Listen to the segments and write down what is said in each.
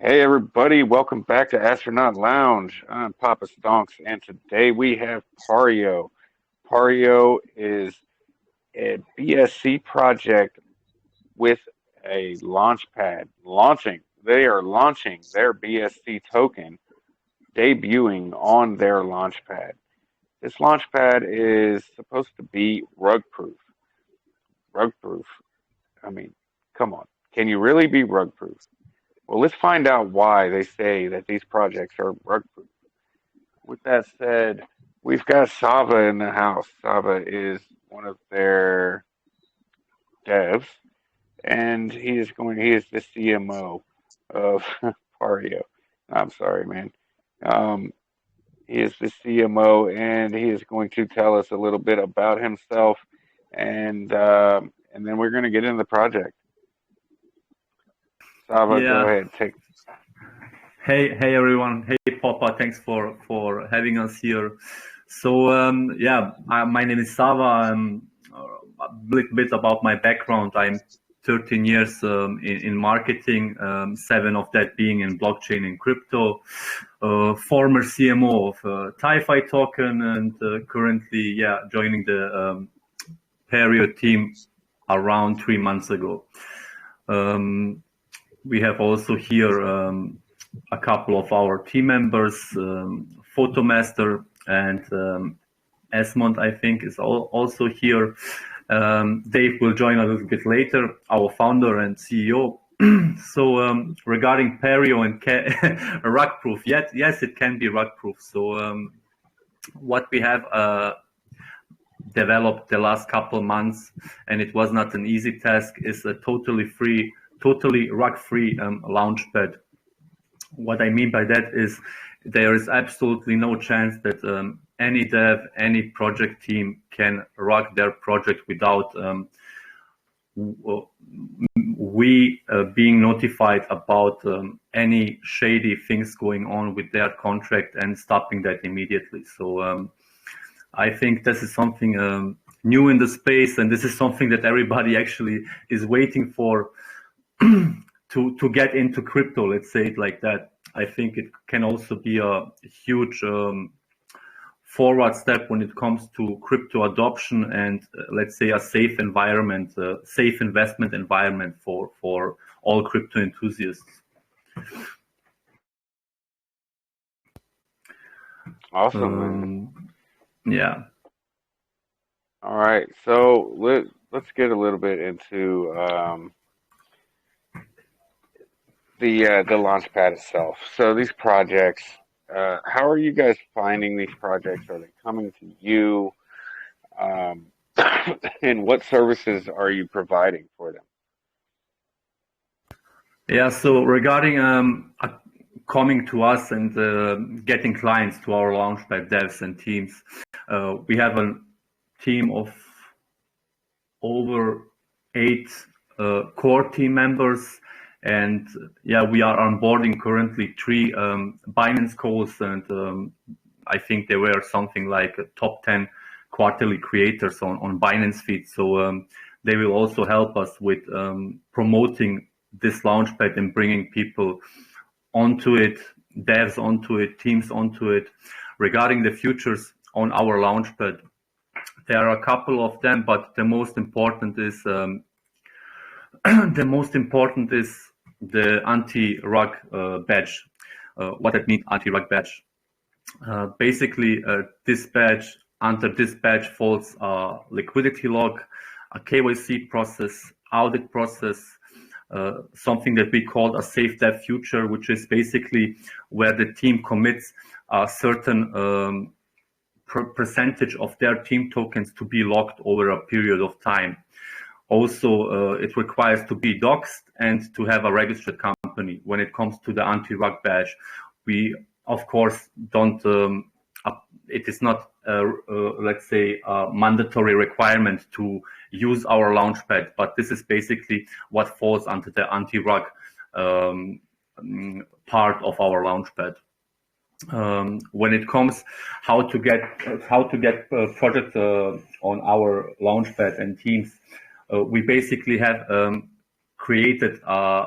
Hey everybody, welcome back to Astronaut Lounge. I'm Poppa Stonks, and today we have Pario. Pario is a BSC project with a launch pad launching. They are launching their BSC token, debuting on their launch pad. This launch pad is supposed to be rug proof. Rug proof. I mean, come on. Can you really be rug proof? Well, let's find out why they say that these projects are rug proof. With that said, we've got Sava in the house. Sava is one of their devs, and he is the CMO of Pario. I'm sorry, man. Um, he is the CMO, and he is going to tell us a little bit about himself, and then we're going to get into the project. Sava, go Yeah. ahead. Take. Hey everyone. Hey Poppa. Thanks for having us here. So my name is Sava. A little bit about my background. I'm 13 years in marketing, 7 of that being in blockchain and crypto. Former CMO of TiFi token, and currently joining the Pario team around 3 months ago. We have also here a couple of our team members, Photomaster and Esmond, I think, is also here. Dave will join a little bit later, our founder and CEO. So regarding Pario and rug proof, yes, it can be rug proof. So what we have developed the last couple months, and it was not an easy task, is a totally rug-free launchpad. What I mean by that is there is absolutely no chance that any dev, any project team can rug their project without we being notified about any shady things going on with their contract and stopping that immediately. So I think this is something new in the space, and this is something that everybody actually is waiting for to get into crypto, let's say it like that. I think it can also be a huge forward step when it comes to crypto adoption and let's say a safe environment, safe investment environment for all crypto enthusiasts. Awesome, man. Yeah. All right, so let's get a little bit into the launch pad itself. So these projects, how are you guys finding these projects? Are they coming to you? And what services are you providing for them? Yeah, so regarding coming to us and getting clients to our Launchpad devs and teams, we have a team of over 8 core team members, and we are onboarding currently 3 Binance calls, and I think there were something like top 10 quarterly creators on Binance feed. So they will also help us with promoting this launchpad and bringing people onto it, devs onto it, teams onto it. Regarding the futures on our launchpad, there are a couple of them, but the most important is the anti-rug badge. What that means, anti-rug badge. Basically, under this badge falls a liquidity log, a KYC process, audit process, something that we call a safe dev future, which is basically where the team commits a certain percentage of their team tokens to be locked over a period of time. Also, it requires to be doxed and to have a registered company. When it comes to the anti-rug badge, we of course don't. It is not, let's say, a mandatory requirement to use our launchpad, but this is basically what falls under the anti-rug part of our launchpad. When it comes how to get projects on our launchpad and teams, we basically have created a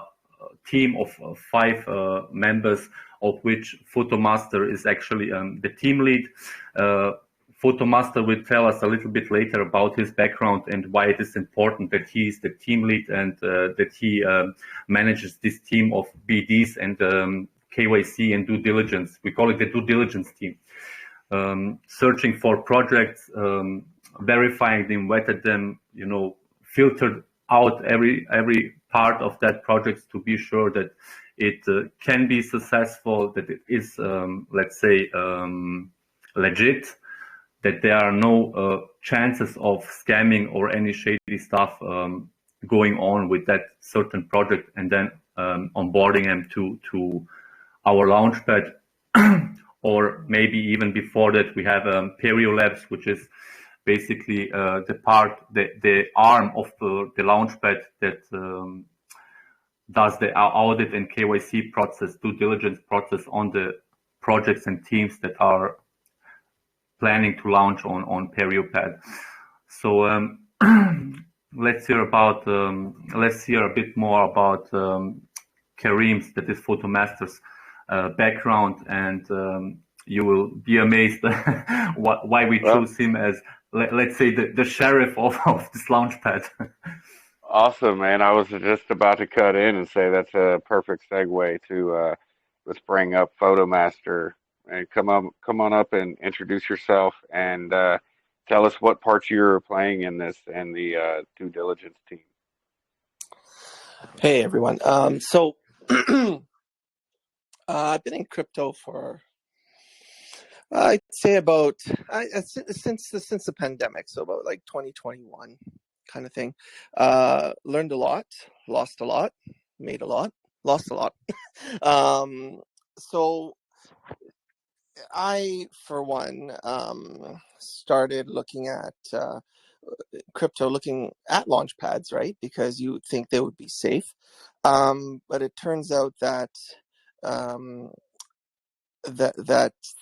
team of 5 members, of which Photomaster is actually the team lead. Photomaster will tell us a little bit later about his background and why it is important that he is the team lead and that he manages this team of BDs and KYC and due diligence. We call it the due diligence team. Searching for projects, verifying them, vetted them, filtered out every part of that project to be sure that it can be successful, that it is, let's say, legit, that there are no chances of scamming or any shady stuff going on with that certain project, and then onboarding them to our launchpad. Or maybe even before that, we have Pario Labs, which is basically the arm of the launchpad that does the audit and KYC process, due diligence process on the projects and teams that are planning to launch on ParioPad. So let's hear a bit more about Kareem's, that is Photomaster's background, and you will be amazed why we chose him as, let's say, the sheriff of this launchpad. Awesome, man. I was just about to cut in and say that's a perfect segue to let's bring up Photomaster and come on up and introduce yourself and tell us what part you're playing in this and the due diligence team. Hey everyone. So I've been in crypto for I'd say about since the pandemic, so about like 2021 kind of thing. Learned a lot, lost a lot, made a lot, lost a lot. So I, for one, started looking at crypto, looking at launch pads, right? Because you would think they would be safe. But it turns out that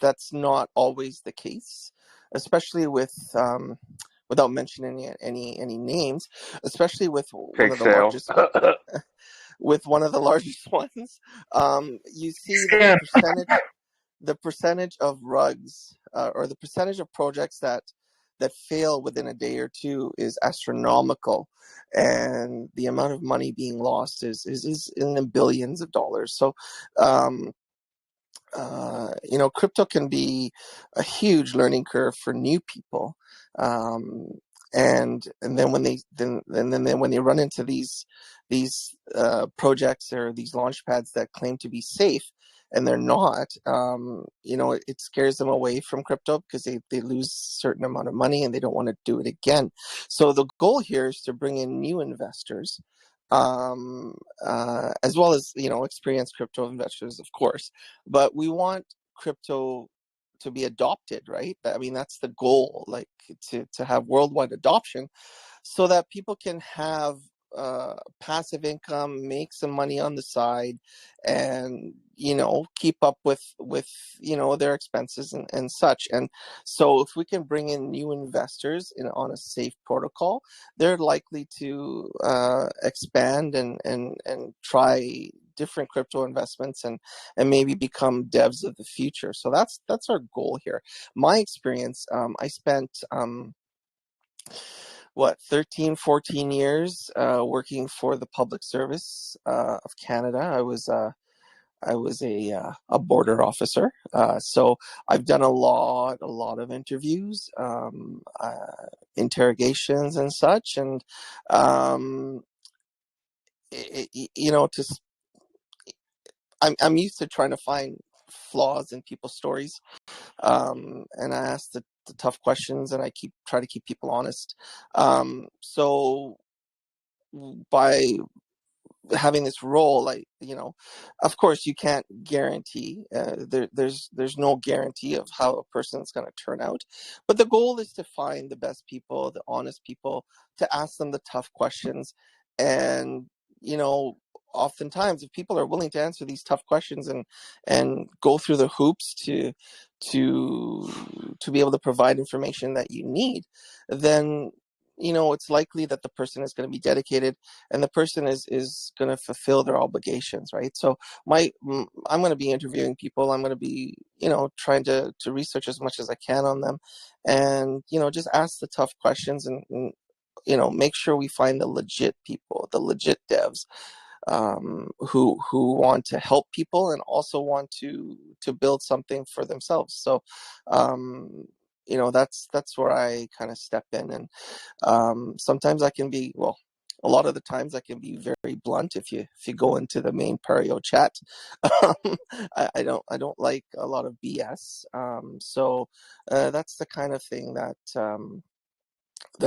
that's not always the case, especially with without mentioning any names, especially with one of the largest with one of the largest ones. You see the percentage of rugs or the percentage of projects that fail within a day or two is astronomical, and the amount of money being lost is in the billions of dollars. So crypto can be a huge learning curve for new people, and then when they run into these projects or these launch pads that claim to be safe and they're not, it scares them away from crypto because they lose a certain amount of money and they don't want to do it again. So the goal here is to bring in new investors, as well as experienced crypto investors, of course. But we want crypto to be adopted, right? I mean, that's the goal, like to have worldwide adoption, so that people can have passive income, make some money on the side, and keep up with their expenses and such. And so if we can bring in new investors on a safe protocol, they're likely to expand and try different crypto investments and maybe become devs of the future. So that's our goal here. My experience, I spent 13, 14 years working for the Public Service of Canada. I was a border officer, so I've done a lot of interviews, interrogations and such, and I'm used to trying to find flaws in people's stories, and I ask the tough questions, and I try to keep people honest. So by having this role, of course you can't guarantee, there's no guarantee of how a person's going to turn out, but the goal is to find the best people, the honest people, to ask them the tough questions. And oftentimes if people are willing to answer these tough questions and go through the hoops to be able to provide information that you need, then it's likely that the person is going to be dedicated, and the person is going to fulfill their obligations, right? So I'm going to be interviewing people. I'm going to be, trying to research as much as I can on them, and just ask the tough questions, and make sure we find the legit people, the legit devs, who want to help people and also want to build something for themselves. So that's where I kind of step in, and sometimes I can be, well, a lot of the times I can be very blunt. If you go into the main Pario chat, I don't like a lot of BS. So that's the kind of thing that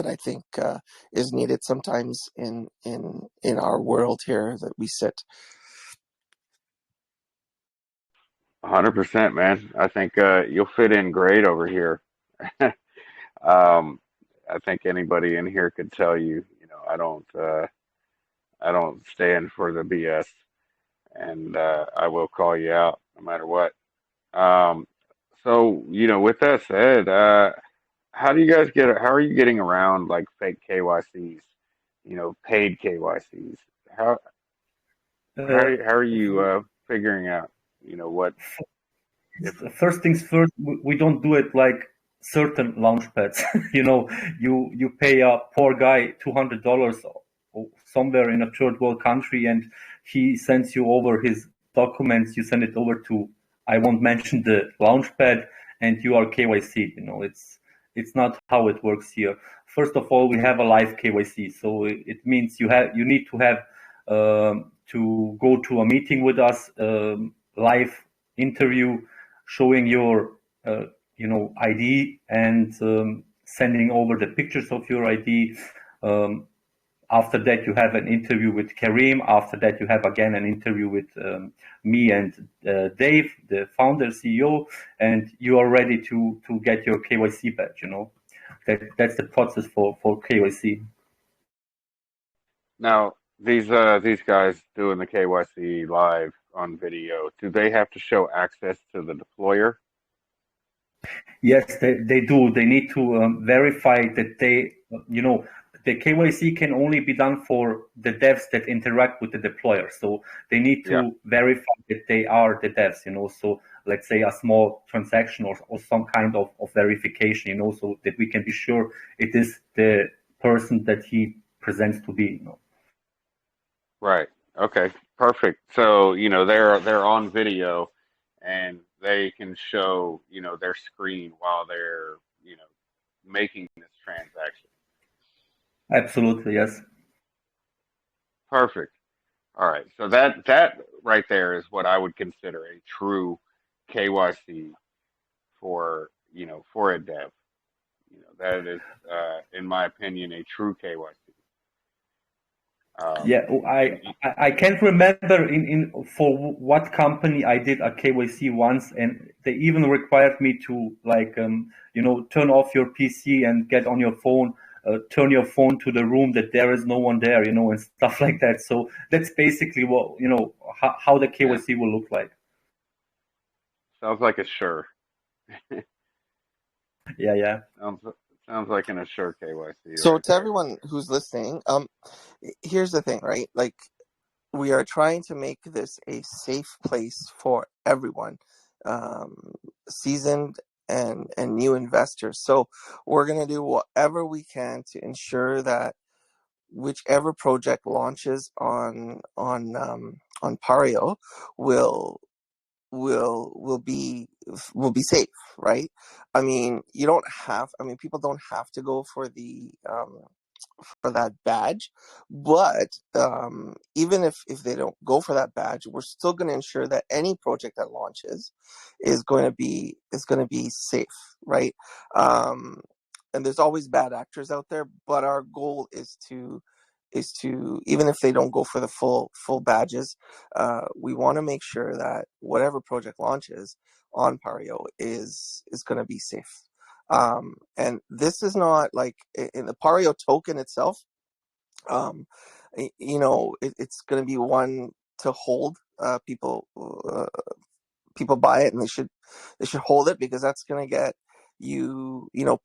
I think is needed sometimes in our world here that we sit. 100%, man. I think you'll fit in great over here. I think anybody in here could tell you, I don't stand for the BS, and I will call you out no matter what. Um, so, with that said, how are you getting around like fake KYCs, paid KYCs? How Uh, how are you figuring out, what different? First things first, we don't do it like certain launch pads. You pay a poor guy $200 somewhere in a third world country, and he sends you over his documents. You send it over to, I won't mention the launch pad, and you are KYC. It's not how it works here. First of all, we have a live KYC, so it means you need to have to go to a meeting with us, live interview, showing your ID, and sending over the pictures of your ID. After that, you have an interview with Kareem. After that, you have again an interview with me and Dave, the founder, CEO, and you are ready to get your KYC badge. That's the process for KYC. Now, these guys doing the KYC live on video, do they have to show access to the deployer? Yes, they do. They need to verify that the KYC can only be done for the devs that interact with the deployer. So they need Yeah, to verify that they are the devs, So let's say a small transaction or some kind of verification, so that we can be sure it is the person that he presents to be. right. Okay, perfect. So, they're on video and they can show, their screen while they're, making this transaction. Absolutely, yes. Perfect. All right. So that right there is what I would consider a true KYC for, for a dev. That is, in my opinion, a true KYC. Yeah, And I can't remember in for what company I did a KYC once, and they even required me to turn off your PC and get on your phone, turn your phone to the room that there is no one there, and stuff like that. So that's basically what how the yeah, KYC will look like. sounds like a sure. Yeah, yeah. Sounds sounds like an assure KYC So right to there. everyone who's listening, here's the thing, right? Like, we are trying to make this a safe place for everyone, seasoned and new investors. So we're going to do whatever we can to ensure that whichever project launches on Pario will will be safe, right? I mean, people don't have to go for the for that badge, but even if they don't go for that badge, we're still going to ensure that any project that launches is going to be safe, right? um and there's always bad actors out there, but our goal is to even if they don't go for the full badges, we want to make sure that whatever project launches on Pario is going to be safe. And this is not like in the Pario token itself. um, it's going to be one to hold. People buy it, and they should hold it, because that's going to get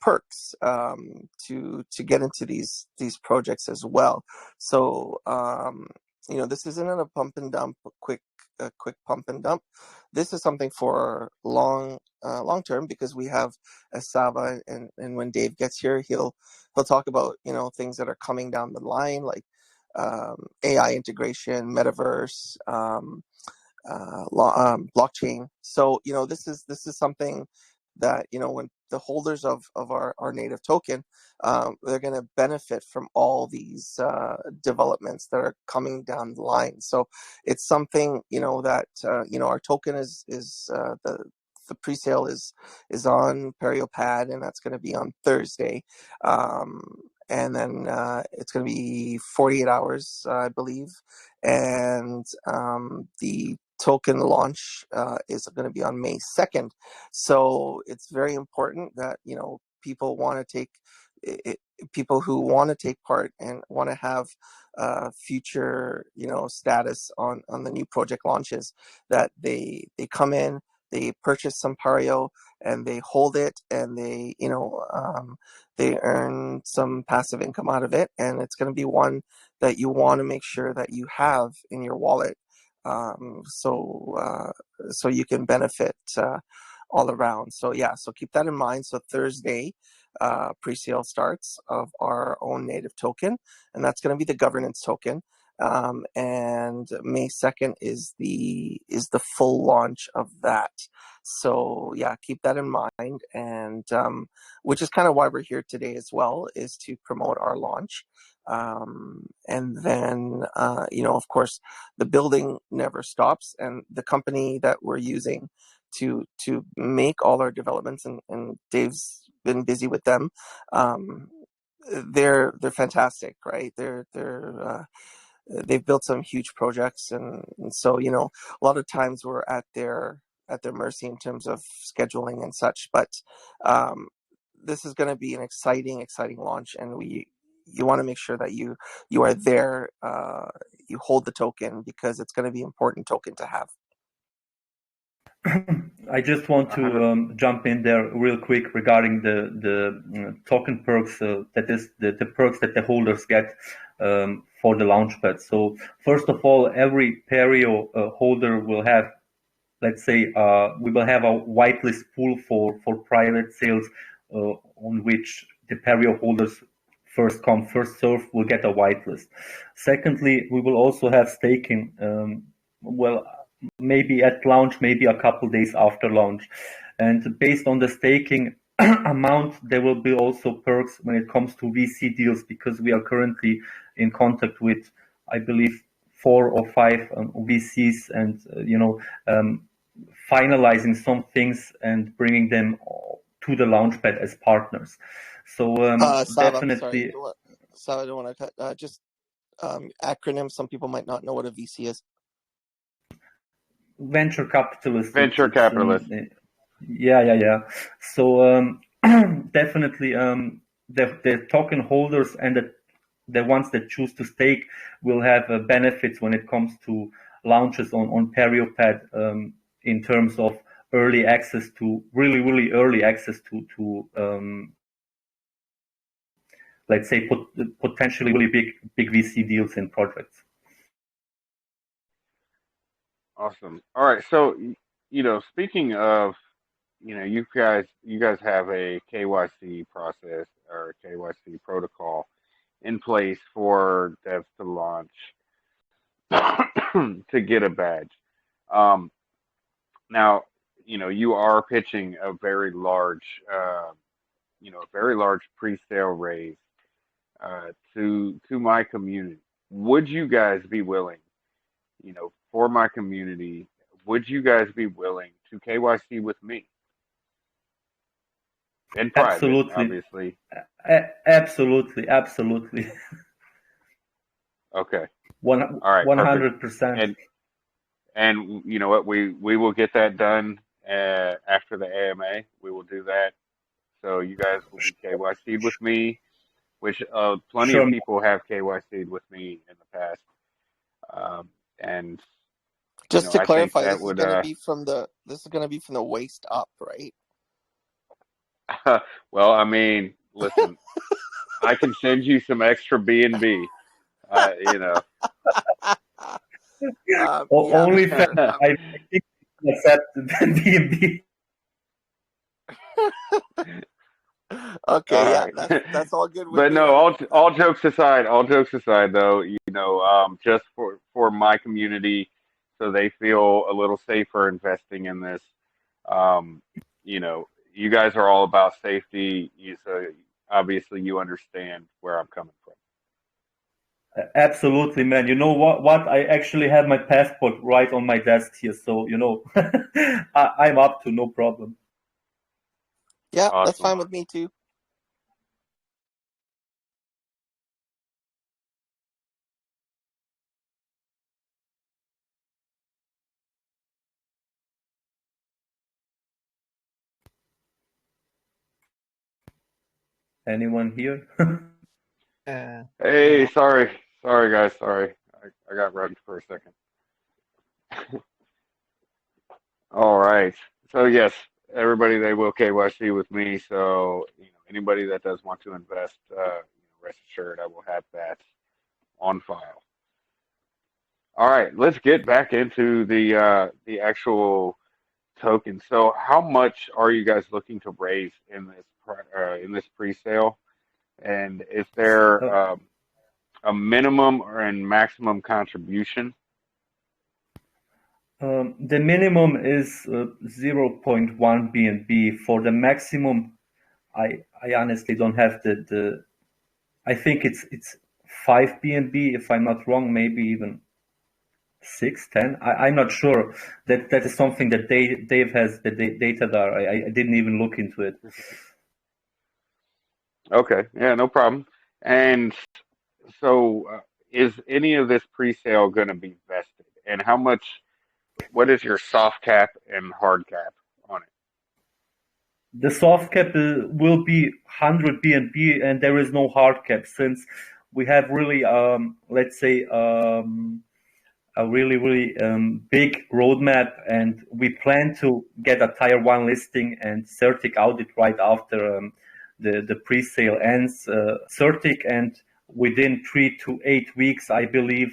perks to get into these projects as well. So this isn't a pump and dump, quick pump and dump. This is something for long term, because we have Sava, and when Dave gets here, he'll talk about things that are coming down the line, like AI integration, metaverse, blockchain. So this is something that when the holders of our native token, they're going to benefit from all these developments that are coming down the line. So it's something that our token is the pre-sale is on Pario Pad, and that's going to be on Thursday. And then it's going to be 48 hours, I believe. And the token launch is going to be on May 2nd. So it's very important that, people want to take people who want to take part and want to have future, status on the new project launches, that they come in, they purchase some Pario, and they hold it, and they earn some passive income out of it, and it's going to be one that you want to make sure that you have in your wallet, so you can benefit all around. So so keep that in mind. So Thursday, pre-sale starts of our own native token, and that's going to be the governance token. And May 2nd is the full launch of that. So keep that in mind, and which is kind of why we're here today as well, is to promote our launch. And then of course, the building never stops, and the company that we're using to make all our developments, and Dave's been busy with them. They're fantastic, right? They've built some huge projects, and so a lot of times we're at their mercy in terms of scheduling and such. But this is going to be an exciting launch, and you want to make sure that you are there, you hold the token, because it's going to be an important token to have. I just want to jump in there real quick regarding the token perks, that is the perks that the holders get for the launchpad. So first of all, every Pario holder will have, let's say, we will have a whitelist pool for private sales, on which the Pario holders, first come, first serve, will get a whitelist. Secondly, we will also have staking. Maybe at launch, maybe a couple days after launch. And based on the staking amount, there will be also perks when it comes to VC deals, because we are currently in contact with, I believe, 4 or 5 VCs, and finalizing some things and bringing them to the launchpad as partners. So definitely. Sava, I don't want to cut. Just acronym. Some people might not know what a VC is. Venture capitalist. Yeah. So definitely, the token holders and the ones that choose to stake will have benefits when it comes to launches on ParioPad, in terms of early access to really early access to let's say potentially really big VC deals in projects. Awesome. All right. So, speaking of, you guys have a KYC process or a KYC protocol in place for devs to launch to get a badge. Now, you are pitching a very large, pre-sale raise to my community. Would you guys be willing, for my community, would you guys be willing to KYC with me? In private, absolutely. Obviously. Absolutely. Okay. All right. 100%. Perfect. And you know what? We will get that done after the AMA. We will do that. So you guys will be KYC'd with me, which plenty of people have KYC'd with me in the past. And just to clarify, this is going to be from the waist up, right? Well, I mean, listen, I can send you some extra B&B. You know. Yeah, Only fans. sure. I think accept the B&B. Okay, All yeah, right. that's all good with But me no, then. all jokes aside though, just for my community, so they feel a little safer investing in this. Um, you guys are all about safety, so obviously you understand where I'm coming from. Absolutely, man. You know what? I actually have my passport right on my desk here, so I'm up to no problem. Yeah, that's Awesome. fine with me too. Anyone here? Hey, No. sorry guys, sorry. I got rugged for a second. All right. So yes, everybody they will KYC with me. So anybody that does want to invest, rest assured I will have that on file. All right, let's get back into the actual token. So how much are you guys looking to raise in this pre-sale? And is there Uh, a minimum or and maximum contribution? the minimum is 0.1 BNB. For the maximum, I honestly don't have the. I think it's 5 BNB if I'm not wrong, maybe even 6, 10. I'm not sure. That is something that Dave has the data there. I didn't even look into it. Okay, yeah, no problem. And so, is any of this pre-sale going to be vested? And how much? What is your soft cap and hard cap on it? The soft cap will be 100 BNB, and there is no hard cap since we have really, let's say, a really big roadmap, and we plan to get a tier one listing and Certic audit right after the pre-sale ends. Certic, and within 3 to 8 weeks, I believe.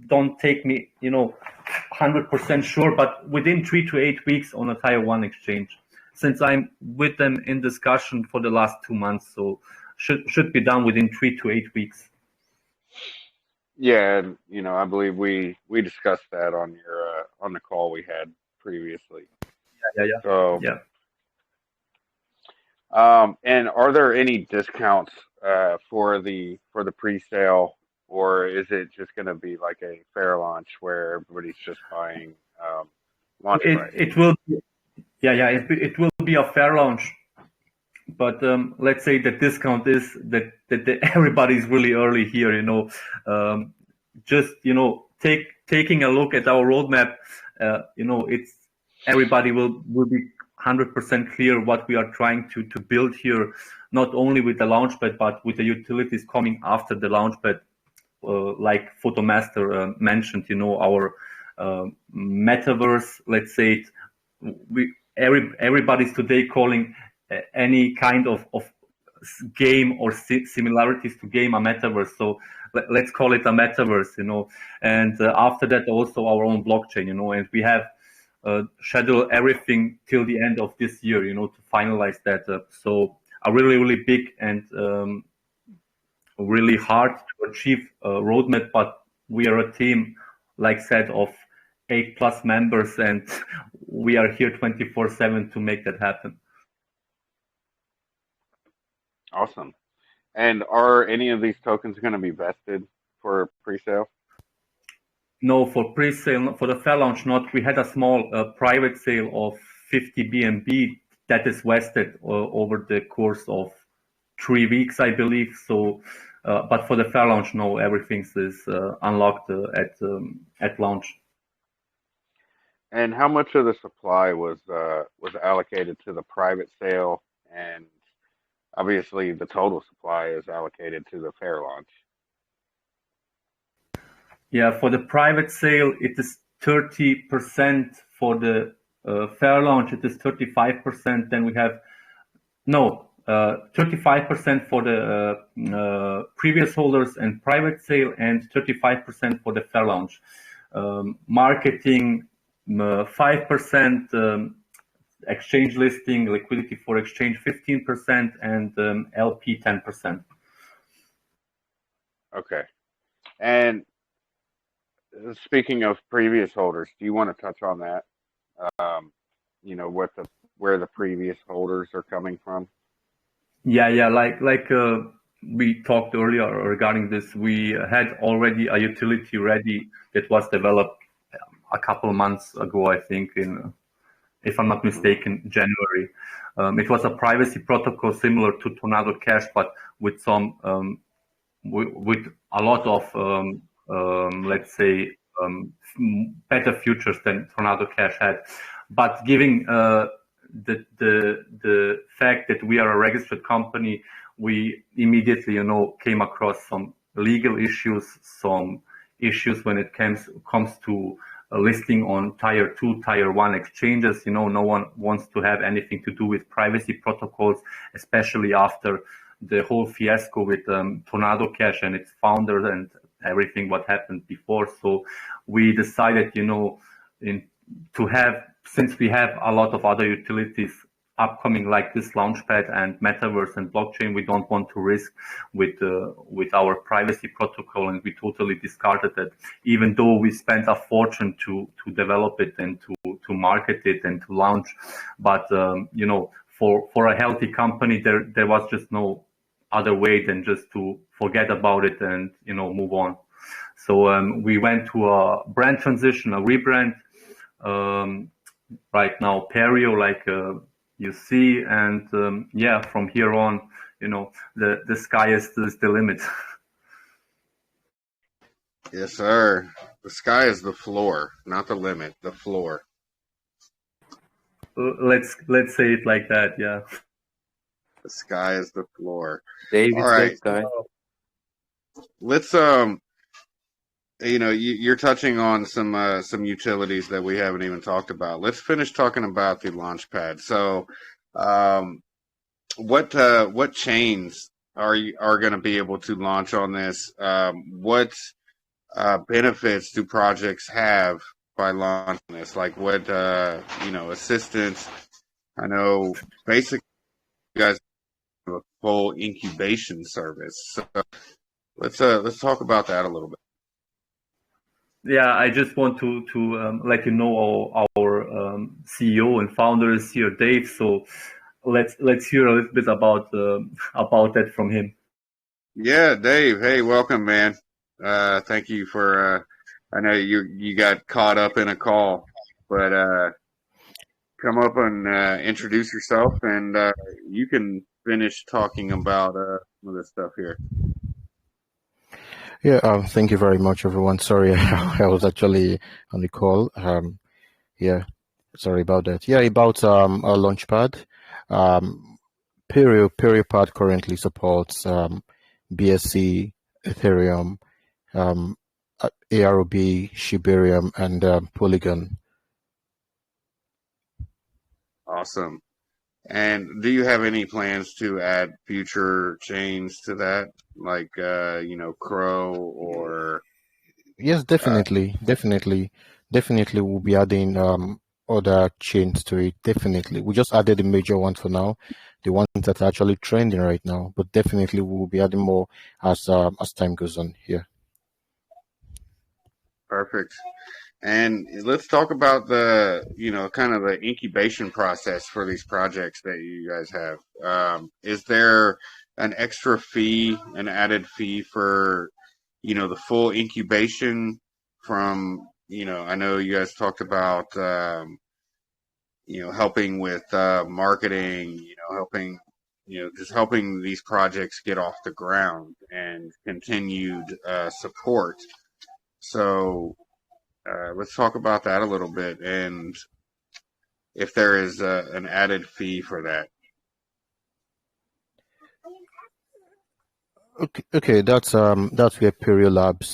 Don't take me, 100% sure, but within 3 to 8 weeks on a tier one exchange. Since I'm with them in discussion for the last 2 months, so should be done within 3 to 8 weeks. Yeah, and I believe we discussed that on your on the call we had previously. Yeah, yeah, So, yeah. and are there any discounts for the pre-sale, or is it just going to be like a fair launch where everybody's just buying launch It price? it will it will be a fair launch, but let's say the discount is that everybody's really early here. Just taking a look at our roadmap. It's everybody will be 100% clear what we are trying to build here, not only with the launchpad but with the utilities coming after the launchpad. Like Photomaster mentioned, our metaverse. Let's say everybody's today calling any kind of game or similarities to game a metaverse. So let's call it a metaverse, And after that, also our own blockchain, And we have scheduled everything till the end of this year, to finalize that. So a really really big and really hard to achieve roadmap, but we are a team, like said, of 8+ members, and we are here 24/7 to make that happen. Awesome. And are any of these tokens going to be vested for pre-sale? No, for pre-sale, for the fair launch, not. We had a small private sale of 50 BNB that is vested over the course of 3 weeks, I believe. So, but for the fair launch, no, everything is unlocked at launch. And how much of the supply was allocated to the private sale? And obviously, the total supply is allocated to the fair launch. Yeah, for the private sale, it is 30%. For the fair launch, it is 35%. Then we have No, 35% for the previous holders and private sale, and 35% for the fair launch. Marketing, 5%, exchange listing, liquidity for exchange 15%, and LP 10%. Okay. And speaking of previous holders, do you want to touch on that? You know, where the previous holders are coming from? Yeah, like we talked earlier regarding this. We had already a utility ready that was developed a couple of months ago, I think, if I'm not mistaken, January. It was a privacy protocol similar to Tornado Cash, but with some with a lot of let's say better features than Tornado Cash had. But giving the fact that we are a registered company, we immediately, came across some legal issues, some issues when it comes to listing on tier 2, tier 1 exchanges. No one wants to have anything to do with privacy protocols, especially after the whole fiasco with Tornado Cash and its founder and everything what happened before. So we decided, since we have a lot of other utilities upcoming like this Launchpad and Metaverse and blockchain, we don't want to risk with our privacy protocol, and we totally discarded it, even though we spent a fortune to develop it and to market it and to launch. But for a healthy company, there was just no other way than just to forget about it and move on. So we went to a brand transition, a rebrand. Right now, Pario, like you see, and from here on, the sky is the limit. Yes, sir. The sky is the floor, not the limit. The floor. Let's say it like that. Yeah. The sky is the floor. Dave, all right. Guy. Let's you're touching on some utilities that we haven't even talked about. Let's finish talking about the Launchpad. So, what chains are going to be able to launch on this? What benefits do projects have by launching this? Like what assistance? I know basically you guys have a full incubation service. So let's talk about that a little bit. Yeah, I just want to let you know our CEO and founder is here, Dave. So let's hear a little bit about that from him. Yeah, Dave. Hey, welcome, man. Thank you for. I know you got caught up in a call, but come up and introduce yourself, and you can finish talking about some of this stuff here. Yeah, thank you very much, everyone. Sorry, I was actually on the call. Yeah, sorry about that. Yeah, about our Launchpad. PerioPad currently supports BSC, Ethereum, ARB, Shibarium, and Polygon. Awesome. And do you have any plans to add future chains to that, like Crow or? Yes, definitely. We'll be adding other chains to it. Definitely, we just added the major ones for now, the ones that are actually trending right now. But definitely, we'll be adding more as time goes on here. Perfect. And let's talk about the, kind of the incubation process for these projects that you guys have. Is there an extra fee, an added fee for, the full incubation from, I know you guys talked about, helping with marketing, helping these projects get off the ground and continued support. So, let's talk about that a little bit, and if there is an added fee for that. Okay, that's where Pario Labs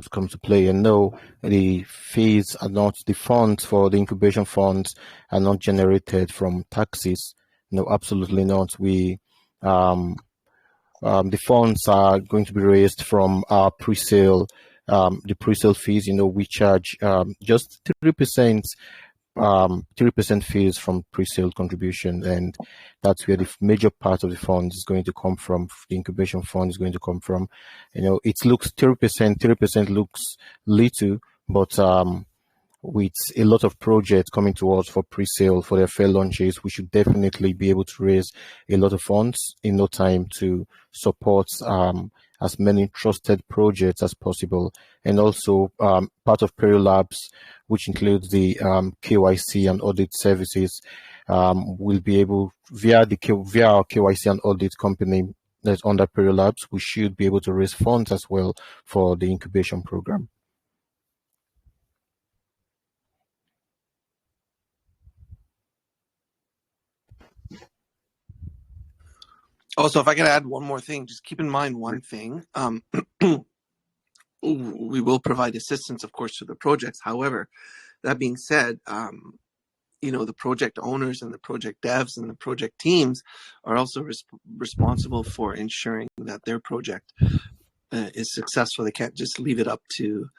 comes to play. And no, the fees are not, the funds for the incubation funds are not generated from taxes. No, absolutely not. The funds are going to be raised from our pre-sale, the pre-sale fees. We charge just 3%, 3% fees from pre-sale contribution, and that's where the major part of the funds is going to come from. The incubation fund is going to come from. It looks 3% looks little, but with a lot of projects coming to us for pre-sale for their fair launches, we should definitely be able to raise a lot of funds in no time to support as many trusted projects as possible. And also part of Pario Labs, which includes the KYC and audit services, will be able via our KYC and audit company that's under Pario Labs, we should be able to raise funds as well for the incubation program. Also, if I could add one more thing, just keep in mind one thing. We will provide assistance, of course, to the projects. However, that being said, the project owners and the project devs and the project teams are also responsible for ensuring that their project is successful. They can't just leave it up to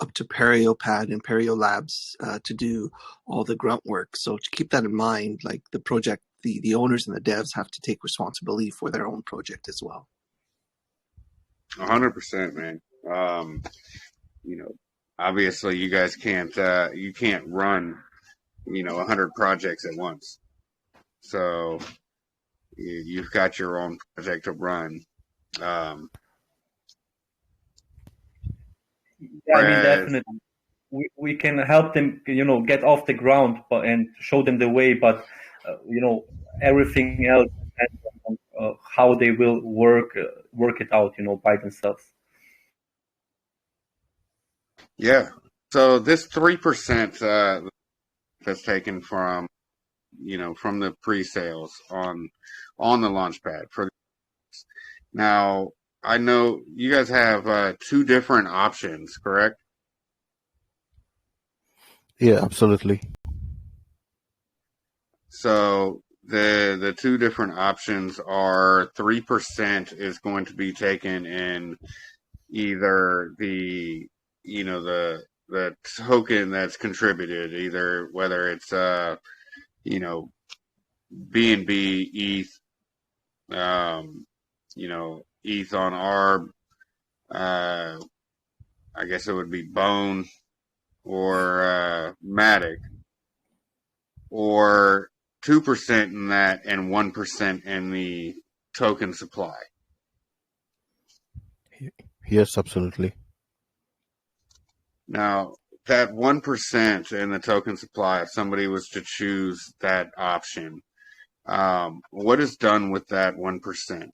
Pario Pad and Pario Labs to do all the grunt work. So to keep that in mind, like the project, the owners and the devs have to take responsibility for their own project as well. 100%, man. Obviously you guys can't run 100 projects at once, so you've got your own project to run. Yeah, I mean, definitely we can help them get off the ground and show them the way, but everything else depends on how they will work it out by themselves. Yeah. So this 3% that's taken from from the pre-sales on the launchpad now, I know you guys have 2 different options, correct? Yeah, absolutely. So the 2 different options are 3% is going to be taken in either the the token that's contributed, either whether it's BNB, ETH, ETH on ARB, I guess it would be Bone or Matic, or 2% in that and 1% in the token supply. Yes, absolutely. Now, that 1% in the token supply, if somebody was to choose that option, what is done with that 1%?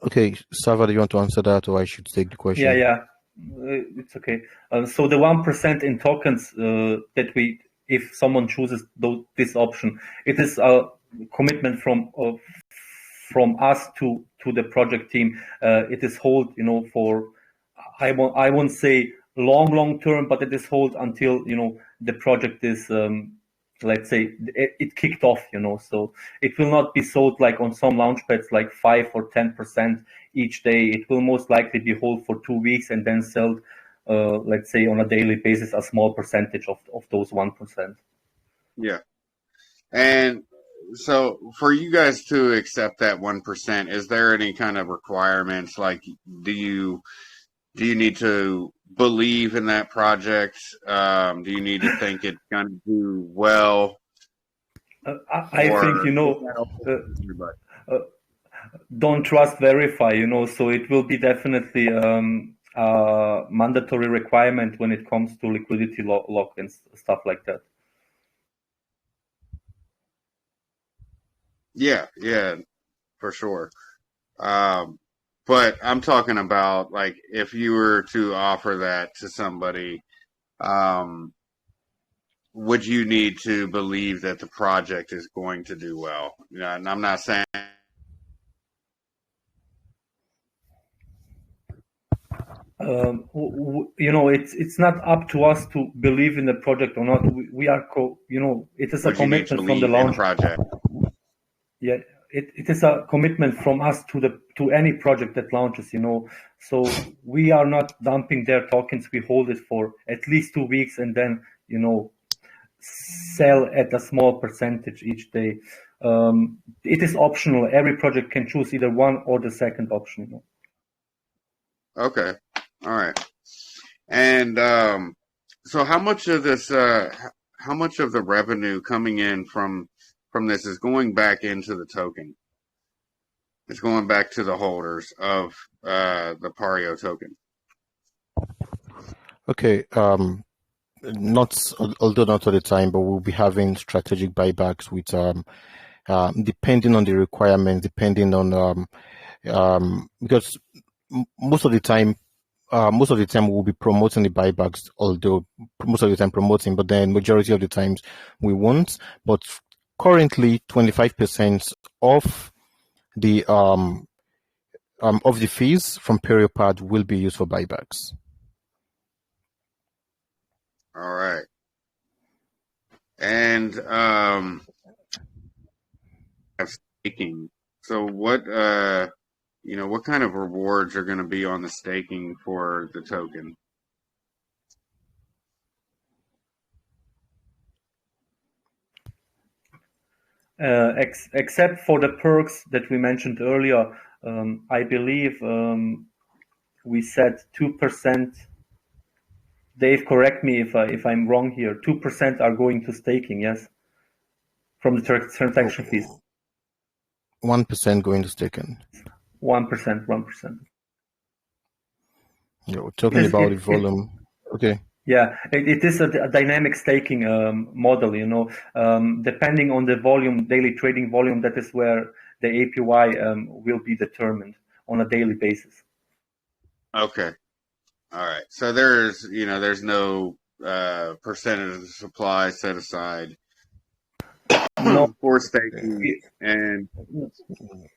Okay, Sava, do you want to answer that, or I should take the question? Yeah, it's okay. So the 1% in tokens that if someone chooses this option, it is a commitment from us to the project team. It is hold, for I won't say long term, but it is hold until the project is let's say it kicked off. So it will not be sold like on some launchpads like 5 or 10% each day. It will most likely be hold for 2 weeks and then sold let's say on a daily basis a small percentage of those 1%. Yeah. And so for you guys to accept that 1%, is there any kind of requirements? Like, do you need to believe in that project? Do you need to think it's going to do well? I think, don't trust, verify, so it will be definitely a mandatory requirement when it comes to liquidity lock and stuff like that. Yeah, for sure. But I'm talking about, like, if you were to offer that to somebody, would you need to believe that the project is going to do well? And I'm not saying. It's not up to us to believe in the project or not. We are, it is a Would you need to commitment from the believe in the launch. project? Yeah, it is a commitment from us to any project that launches. So we are not dumping their tokens. We hold it for at least 2 weeks and then sell at a small percentage each day. It is optional. Every project can choose either one or the second option. Okay, all right. And so, how much of this, how much of the revenue coming in from this is going back into the token? It's going back to the holders of the Pario token. Okay. Although not all the time, but we'll be having strategic buybacks with depending on the requirements, depending on because most of the time we'll be promoting the buybacks, although most of the time promoting, but then majority of the times we won't. But currently 25% of the fees from Periopad will be used for buybacks. All right. And staking. So what what kind of rewards are going to be on the staking for the token? Except for the perks that we mentioned earlier, I believe we said 2%. Dave, correct me if I'm wrong here. 2% are going to staking, yes, from the transaction fees. 1% going to staking. 1%. We're talking about the volume. Okay. Yeah, it is a dynamic staking model. Depending on the volume, daily trading volume, that is where the APY will be determined on a daily basis. Okay. All right. So there's no percentage of the supply set aside for staking, and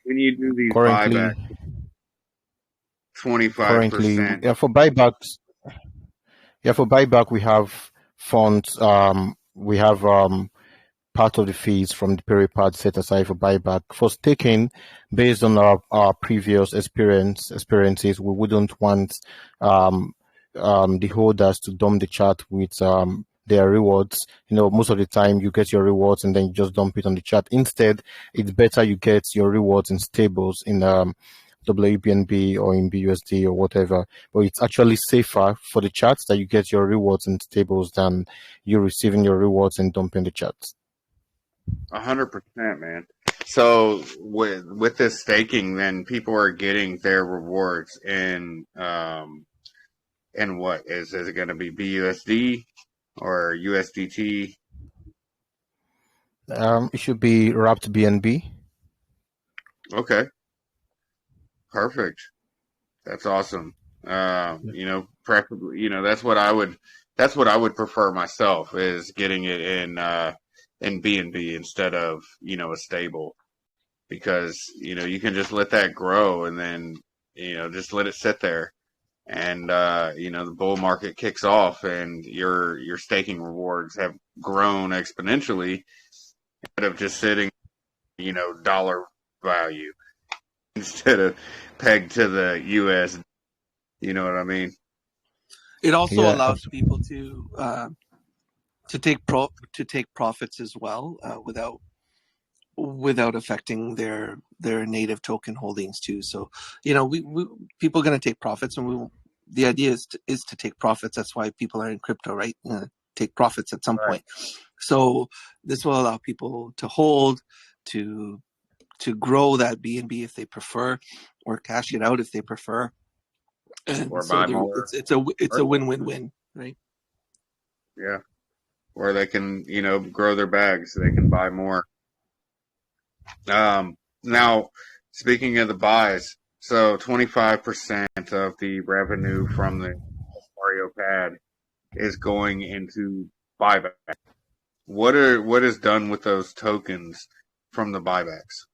when you do these buybacks, 25%. Yeah, for buybacks. Yeah, for buyback we have funds. We have part of the fees from the Peripad set aside for buyback. For staking, based on our previous experiences, we wouldn't want the holders to dump the chart with their rewards. Most of the time you get your rewards and then you just dump it on the chart. Instead, it's better you get your rewards in stables in WBNB or in BUSD or whatever, but it's actually safer for the charts that you get your rewards in stables than you receiving your rewards and dumping the charts. 100%, man. So with this staking, then people are getting their rewards in what is it going to be, BUSD or USDT? It should be wrapped BNB. Okay. Perfect. That's awesome. Preferably, that's what I would prefer myself, is getting it in BNB instead of, a stable, because, you can just let that grow and then, just let it sit there, and, the bull market kicks off and your staking rewards have grown exponentially instead of just sitting, dollar value instead of pegged to the US. You know what I mean? It also allows people to take profits as well, without affecting their native token holdings too. So we people are going to take profits, and the idea is to take profits. That's why people are in crypto, right? Take profits at some point. So this will allow people to hold, to grow that BNB if they prefer, or cash it out if they prefer. And or so buy more. It's a win-win-win, right? Yeah. Or they can, grow their bags. They can buy more. Now, speaking of the buys, so 25% of the revenue from the Pario pad is going into buyback. What is done with those tokens from the buybacks?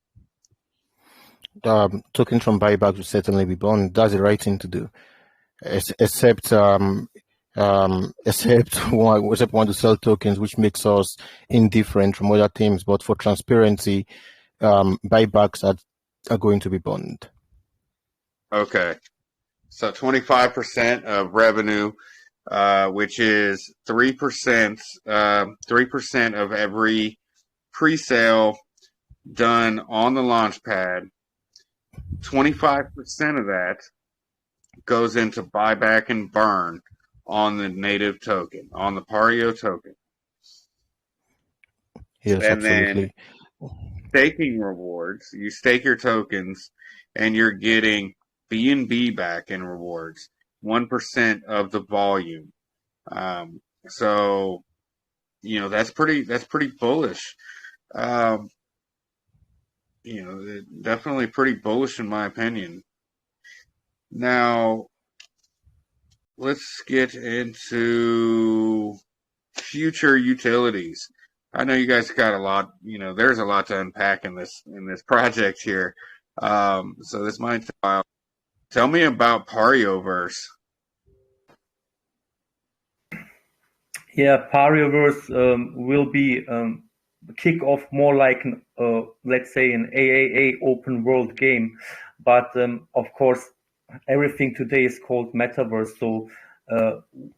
Tokens from buybacks will certainly be burned. That's the right thing to do. except except want to sell tokens, which makes us indifferent from other teams. But for transparency, buybacks are going to be banned. Okay. So 25% of revenue, which is 3%, 3% of every pre-sale done on the launch pad. 25% of that goes into buyback and burn on the native token, on the Pario token. Yes, And absolutely. then staking rewards, you stake your tokens and you're getting BNB back in rewards, 1% of the volume. So, that's pretty bullish. Definitely pretty bullish in my opinion. Now, let's get into future utilities. I know you guys got a lot, there's a lot to unpack in this project here. So this might take a while. Tell me about Parioverse. Yeah, Parioverse will be kick off more like let's say an AAA open world game, but of course everything today is called metaverse. So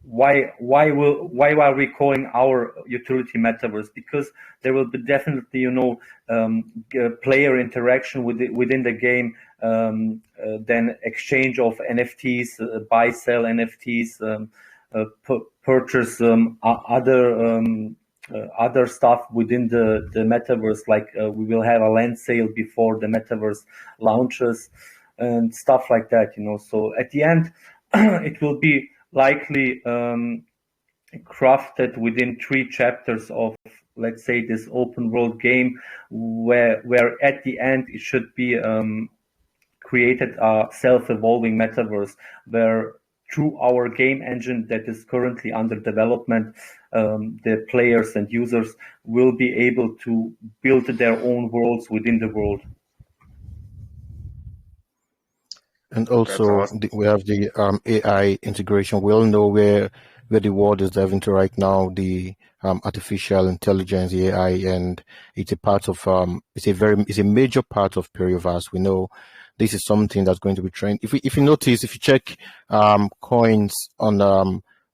why are we calling our utility metaverse? Because there will be definitely player interaction within the game, then exchange of NFTs, buy sell NFTs, purchase other stuff within the metaverse, like we will have a land sale before the metaverse launches and stuff like that, So at the end, it will be likely crafted within 3 chapters of, let's say, this open world game, where at the end it should be created a self-evolving metaverse where through our game engine that is currently under development, the players and users will be able to build their own worlds within the world. And also, awesome. we have the AI integration. We all know where the world is diving to right now. The artificial intelligence, the AI, and it's a part of it's a major part of Perioverse. We know this is something that's going to be trained. If you notice, if you check coins on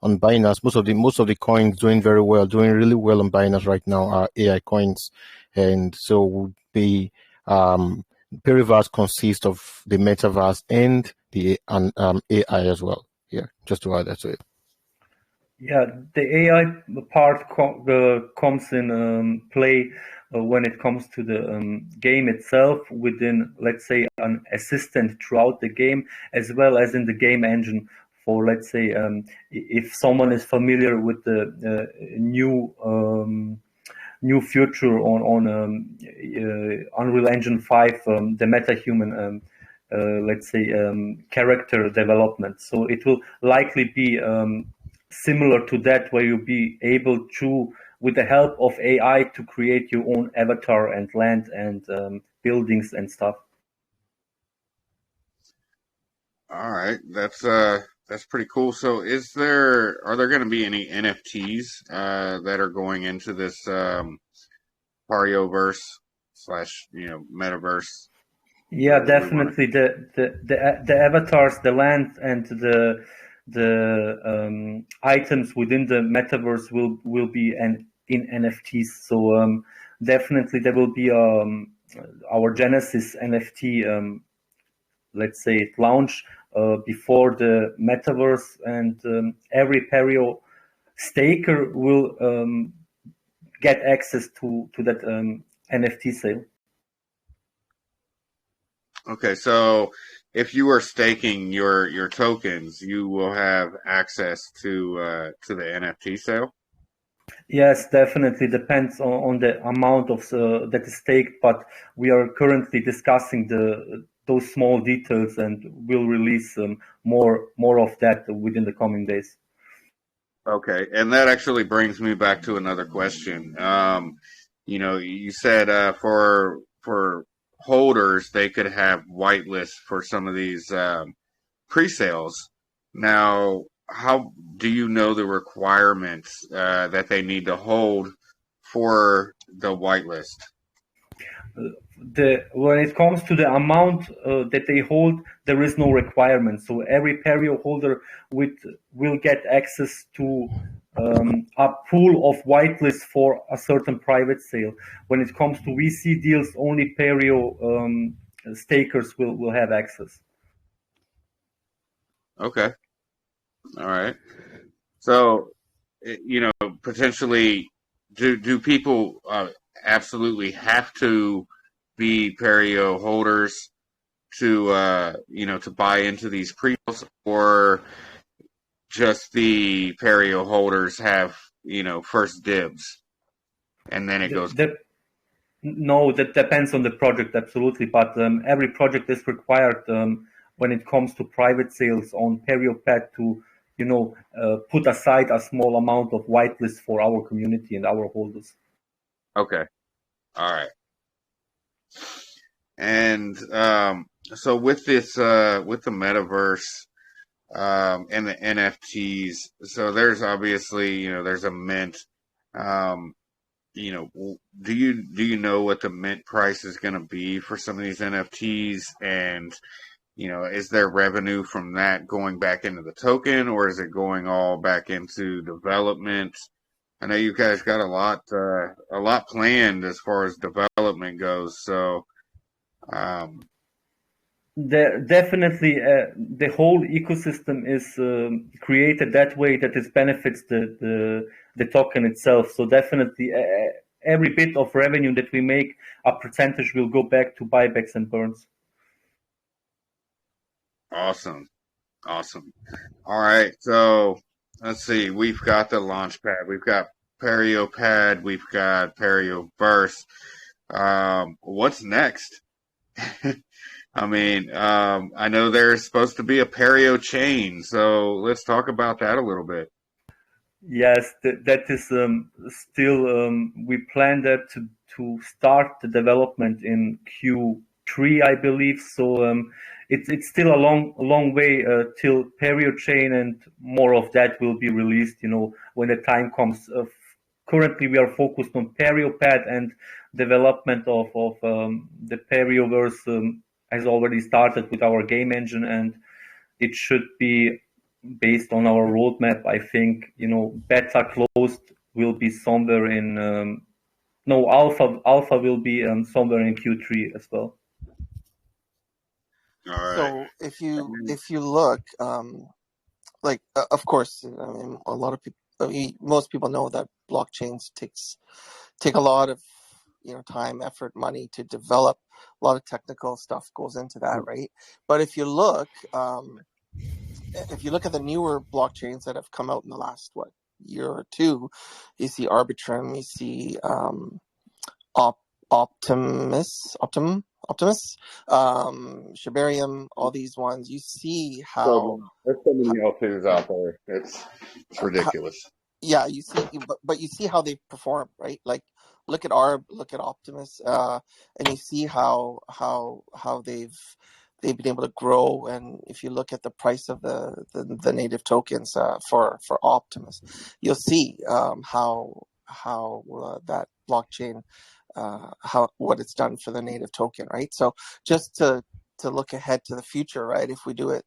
Binance, most of the coins doing really well on Binance right now are AI coins, and so would be Perioverse consists of the metaverse and the AI as well. Yeah, just to add that to it. Yeah, the AI part comes in play when it comes to the game itself, within, let's say, an assistant throughout the game, as well as in the game engine. For, let's say, if someone is familiar with the new feature on Unreal Engine 5, the MetaHuman, let's say, character development. So it will likely be similar to that, where you'll be able to, with the help of AI, to create your own avatar and land and buildings and stuff. All right, that's pretty cool. So are there going to be any NFTs that are going into this Parioverse / metaverse? Yeah, definitely. The avatars, the land, and the items within the metaverse will be in NFTs. So definitely there will be our Genesis NFT, let's say, launch before the metaverse, and every Pario staker will get access to that NFT sale. Okay, so if you are staking your tokens, you will have access to the NFT sale. Yes, definitely depends on the amount of that is staked, but we are currently discussing those small details, and we'll release more of that within the coming days. Okay, and that actually brings me back to another question. You said for holders they could have whitelists for some of these pre-sales. Now, how do you know the requirements that they need to hold for the whitelist? When it comes to the amount that they hold, there is no requirement. So every Pario holder will get access to a pool of whitelists for a certain private sale. When it comes to VC deals, only Pario stakers will have access. Okay. All right. So, potentially, do people absolutely have to be Perio holders to to buy into these pre-sales, or just the Perio holders have first dibs, and then it goes? No, that depends on the project, absolutely. But every project is required when it comes to private sales on PerioPad to, put aside a small amount of whitelist for our community and our holders. Okay. All right. And so with this, with the metaverse and the NFTs, so there's obviously, there's a mint. Do you know what the mint price is going to be for some of these NFTs? And, is there revenue from that going back into the token, or is it going all back into development? I know you guys got a lot planned as far as development goes. So, Definitely, the whole ecosystem is created that way that it benefits the token itself. So definitely, every bit of revenue that we make, a percentage will go back to buybacks and burns. Awesome. All right. So let's see. We've got the launch pad. We've got Perio pad. We've got Perio burst. What's next? I mean, I know there's supposed to be a Perio chain, so let's talk about that a little bit. Yes, that is still, we plan that to start the development in Q3, I believe. So it's still a long way till Perio chain, and more of that will be released, when the time comes. Currently, we are focused on Perio pad, and development of the Perioverse has already started with our game engine, and it should be based on our roadmap. I think, beta closed will be somewhere in, no, alpha will be somewhere in Q3 as well. All right. So if you look, of course, I mean, a lot of people, most people know that blockchains take a lot of time, effort, money to develop. A lot of technical stuff goes into that, right? But if you look at the newer blockchains that have come out in the last year or two, you see Arbitrum, you see Optimus, Shibarium, all these ones. You see how there's so many L2s out there. It's ridiculous. Yeah, you see, but you see how they perform, right? Like, look at Arb, look at Optimus, and you see how they've been able to grow. And if you look at the price of the native tokens for Optimus, you'll see how that blockchain, what it's done for the native token, right? So just to look ahead to the future, right? If we do it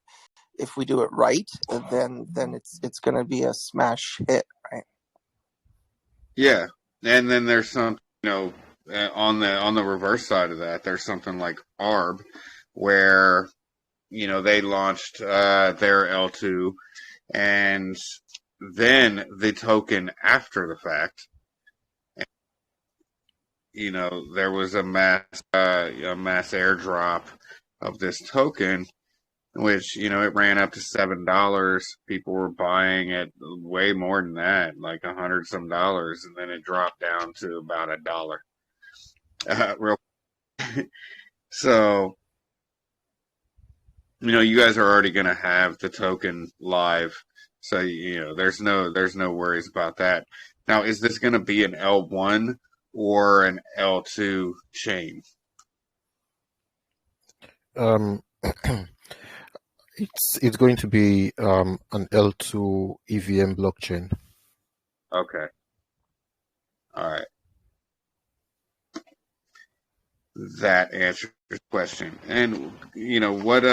right, then it's going to be a smash hit, right? Yeah, and then there's some, on the reverse side of that, there's something like Arb, where they launched their L2, and then the token after the fact. There was a mass airdrop of this token, which, it ran up to $7. People were buying it way more than that, like $100 some, and then it dropped down to about $1. Real. So, you guys are already going to have the token live, so there's no worries about that. Now, is this going to be an L1 or an L2 chain? It's going to be an L2 EVM blockchain. Okay. All right. That answers the question. And what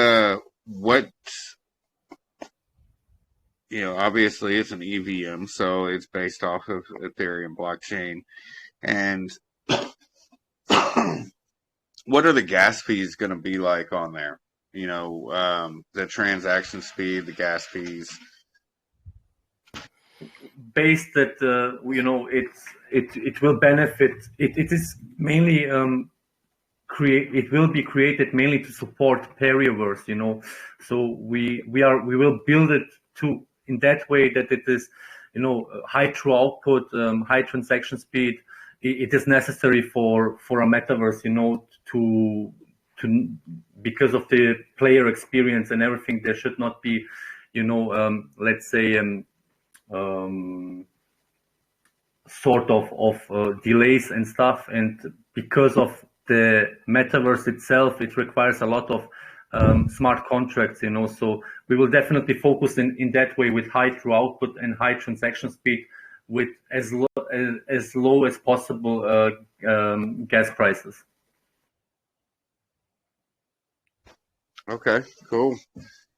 obviously it's an EVM, so it's based off of Ethereum blockchain. And what are the gas fees going to be like on there? The transaction speed, the gas fees. Based that it will benefit. It is mainly it will be created mainly to support Perioverse. So we will build it to in that way that it is high true output, high transaction speed. It is necessary for a metaverse, to because of the player experience and everything. There should not be, let's say, sort of delays and stuff. And because of the metaverse itself, it requires a lot of smart contracts, so we will definitely focus in that way with high true output and high transaction speed with as low as possible gas prices. Okay, cool.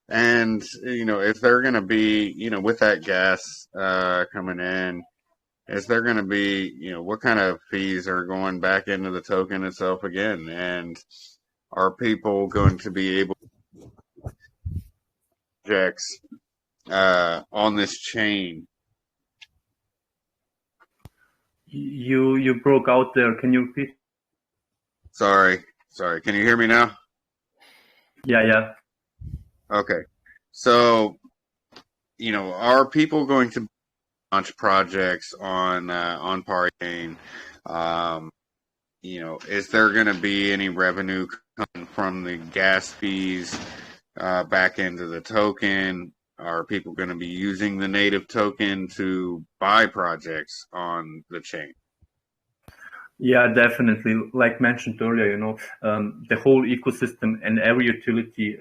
And if they're going to be, with that gas coming in, is there going to be, what kind of fees are going back into the token itself again? And are people going to be able to projects on this chain? You broke out there. Can you repeat? Sorry. Can you hear me now? Yeah. Okay. So, are people going to launch projects on Pario? Is there going to be any revenue coming from the gas fees back into the token? Are people going to be using the native token to buy projects on the chain? Yeah, definitely. Like mentioned earlier, the whole ecosystem and every utility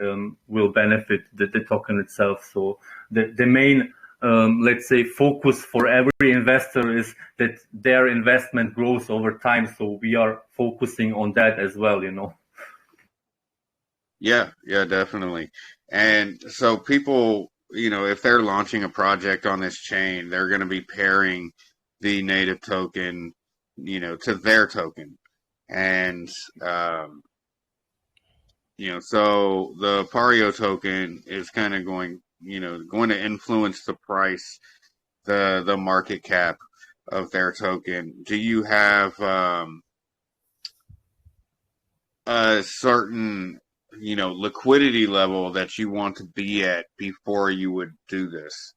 will benefit the token itself. So the main, let's say, focus for every investor is that their investment grows over time. So we are focusing on that as well, Yeah, definitely. And so people, if they're launching a project on this chain, they're going to be pairing the native token, to their token. And, so the Pario token is kind of going to influence the price, the market cap of their token. Do you have a certain liquidity level that you want to be at before you would do this?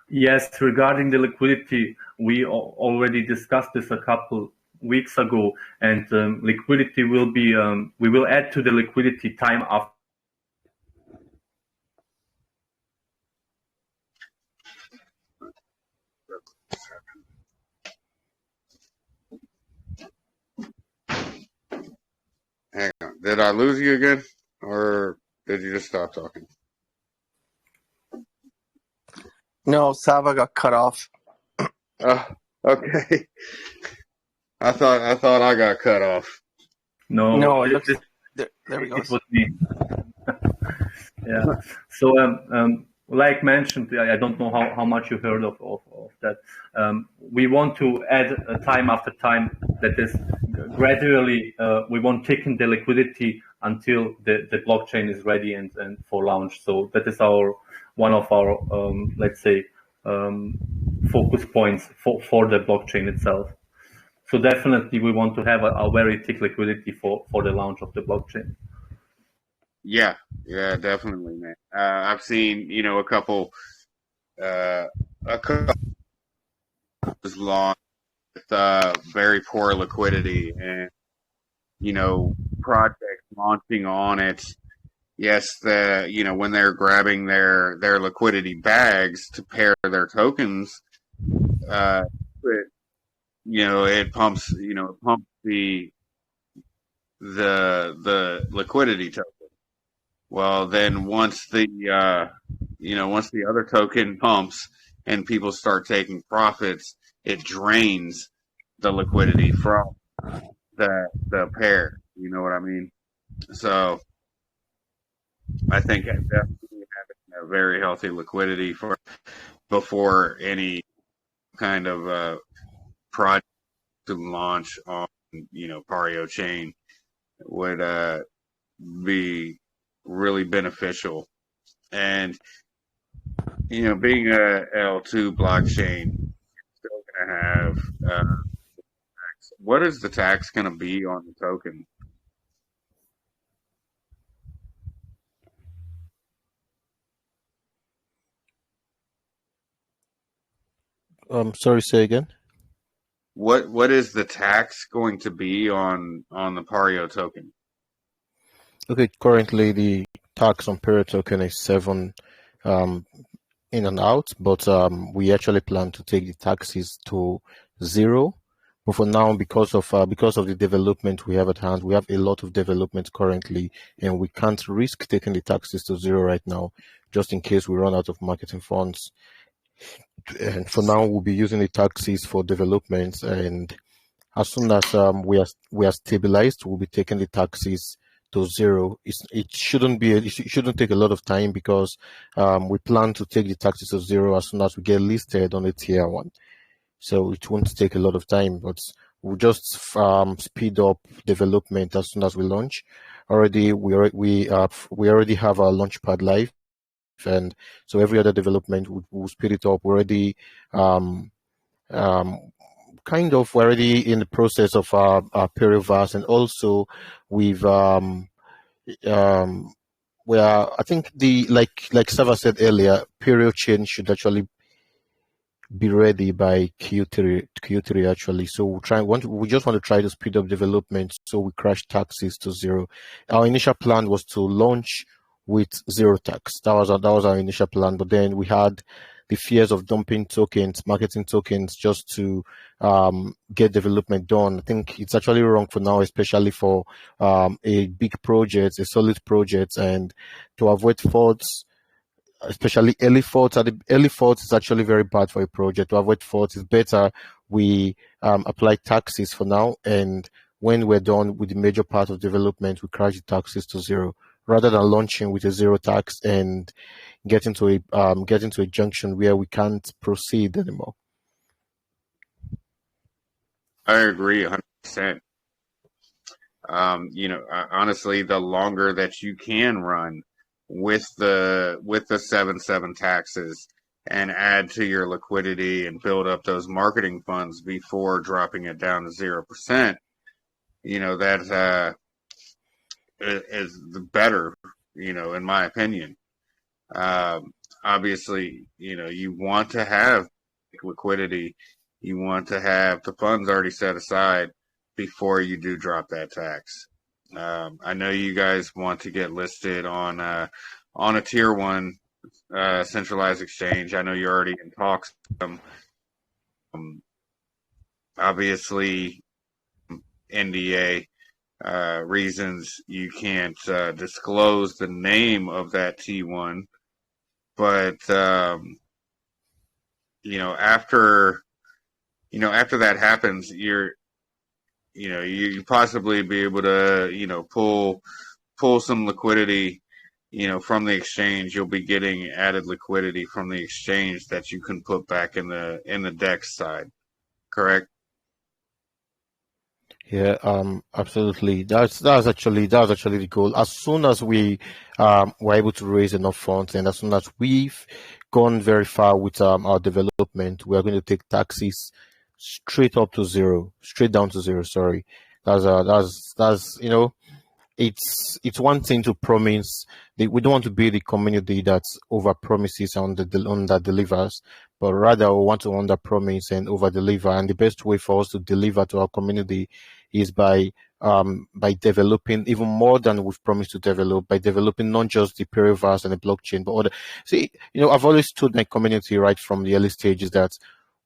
Yes, regarding the liquidity, we already discussed this a couple weeks ago, and liquidity will be, we will add to the liquidity time after. Hang on. Did I lose you again? Or did you just stop talking? No, Sava got cut off. Okay. I thought I got cut off. No, it looks there we go. It was me. Yeah. So, like mentioned, I don't know how much you heard of that. We want to add time after time. That is gradually. We want taking the liquidity until the blockchain is ready and for launch. So that is one of our let's say focus points for the blockchain itself. So definitely we want to have a very thick liquidity for the launch of the blockchain. Yeah, definitely, man. I've seen, a couple was launched with very poor liquidity, and projects launching on it. Yes, when they're grabbing their liquidity bags to pair their tokens, it pumps the liquidity token. Well, then once once the other token pumps and people start taking profits, it drains the liquidity from the pair. You know what I mean? So I think definitely having a very healthy liquidity for before any kind of project to launch on Pario chain would be really beneficial. And being a L2 blockchain, still gonna have what is the tax gonna be on the token? Sorry, say again. What is the tax going to be on the Pario token? Okay, currently the tax on Pario token is 7 um, in and out, but we actually plan to take the taxes to 0. But for now, because of the development we have at hand, we have a lot of development currently, and we can't risk taking the taxes to 0 right now, just in case we run out of marketing funds. And for now, we'll be using the taxes for development, and as soon as we are stabilized, we'll be taking the taxes to 0. It shouldn't it shouldn't take a lot of time because we plan to take the taxes to 0 as soon as we get listed on the tier 1. So it won't take a lot of time, but we'll just speed up development as soon as we launch. We already have our launchpad live, and so every other development will speed it up. We're already um, um, we're already in the process of our Perivas, and also we've we are, I think, the like Sava said earlier, Perio chain should actually be ready by Q3 actually. So we just want to try to speed up development so we crash taxes to 0. Our initial plan was to launch with 0 tax. That was our initial plan, but then we had the fears of dumping tokens, marketing tokens, just to get development done. I think it's actually wrong for now, especially for a big project, a solid project, and to avoid faults, especially early faults. The early faults is actually very bad for a project. To avoid faults, it's better we apply taxes for now, and when we're done with the major part of development, we crash the taxes to 0, rather than launching with a 0 tax and get into a junction where we can't proceed anymore. I agree 100%. Honestly, the longer that you can run with the 7/7 taxes and add to your liquidity and build up those marketing funds before dropping it down to 0%, that is the better, in my opinion. Obviously, you want to have liquidity, you want to have the funds already set aside before you do drop that tax. I know you guys want to get listed on a tier 1 centralized exchange. I know you're already in talks. Obviously, NDA reasons you can't disclose the name of that T1, but after that happens, you possibly be able to pull some liquidity from the exchange. You'll be getting added liquidity from the exchange that you can put back in the DEX side, correct? Yeah, absolutely. That's actually the goal. As soon as we were able to raise enough funds, and as soon as we've gone very far with our development, we are going to take taxes straight up to 0, straight down to 0. Sorry, that's it's one thing to promise. We don't want to be the community that over promises and under delivers, but rather we want to under promise and over deliver. And the best way for us to deliver to our community is by developing even more than we've promised to develop, by developing not just the Periverse and the blockchain, but other. See, I've always told my community right from the early stages that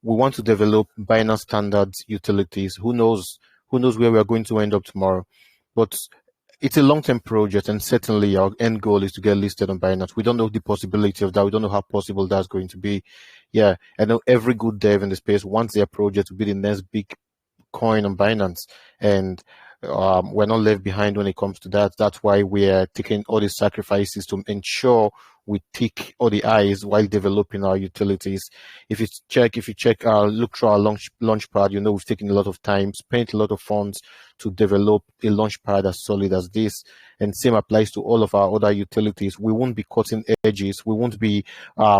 we want to develop Binance standards utilities. Who knows where we are going to end up tomorrow? But it's a long-term project, and certainly our end goal is to get listed on Binance. We don't know the possibility of that. We don't know how possible that's going to be. Yeah, I know every good dev in the space wants their project to be the next big coin on Binance, and we're not left behind when it comes to that. That's why we're taking all these sacrifices to ensure we tick all the I's while developing our utilities. If you check, look through our launchpad, we've taken a lot of time, spent a lot of funds to develop a launchpad as solid as this. And same applies to all of our other utilities. We won't be cutting edges. We won't be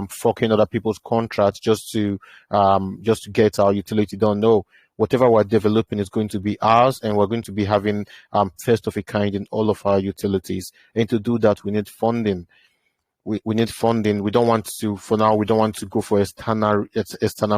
forking other people's contracts just to get our utility done. No. Whatever we're developing is going to be ours, and we're going to be having first of a kind in all of our utilities. And to do that, we need funding. We need funding. We don't want to, for now, we don't want to go for external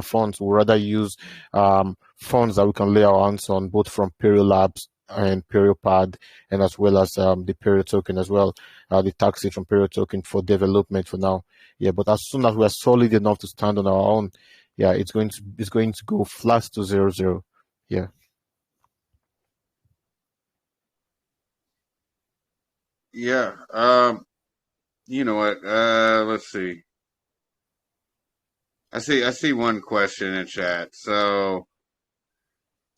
funds. We'd rather use funds that we can lay our hands on, both from Pario Labs and Pario Pad, and as well as the Pario token as well, the taxes from Pario token for development for now. Yeah, but as soon as we are solid enough to stand on our own, yeah, it's going to go flat to 0-0. Yeah. Yeah. You know what? Let's see. I see one question in chat. So,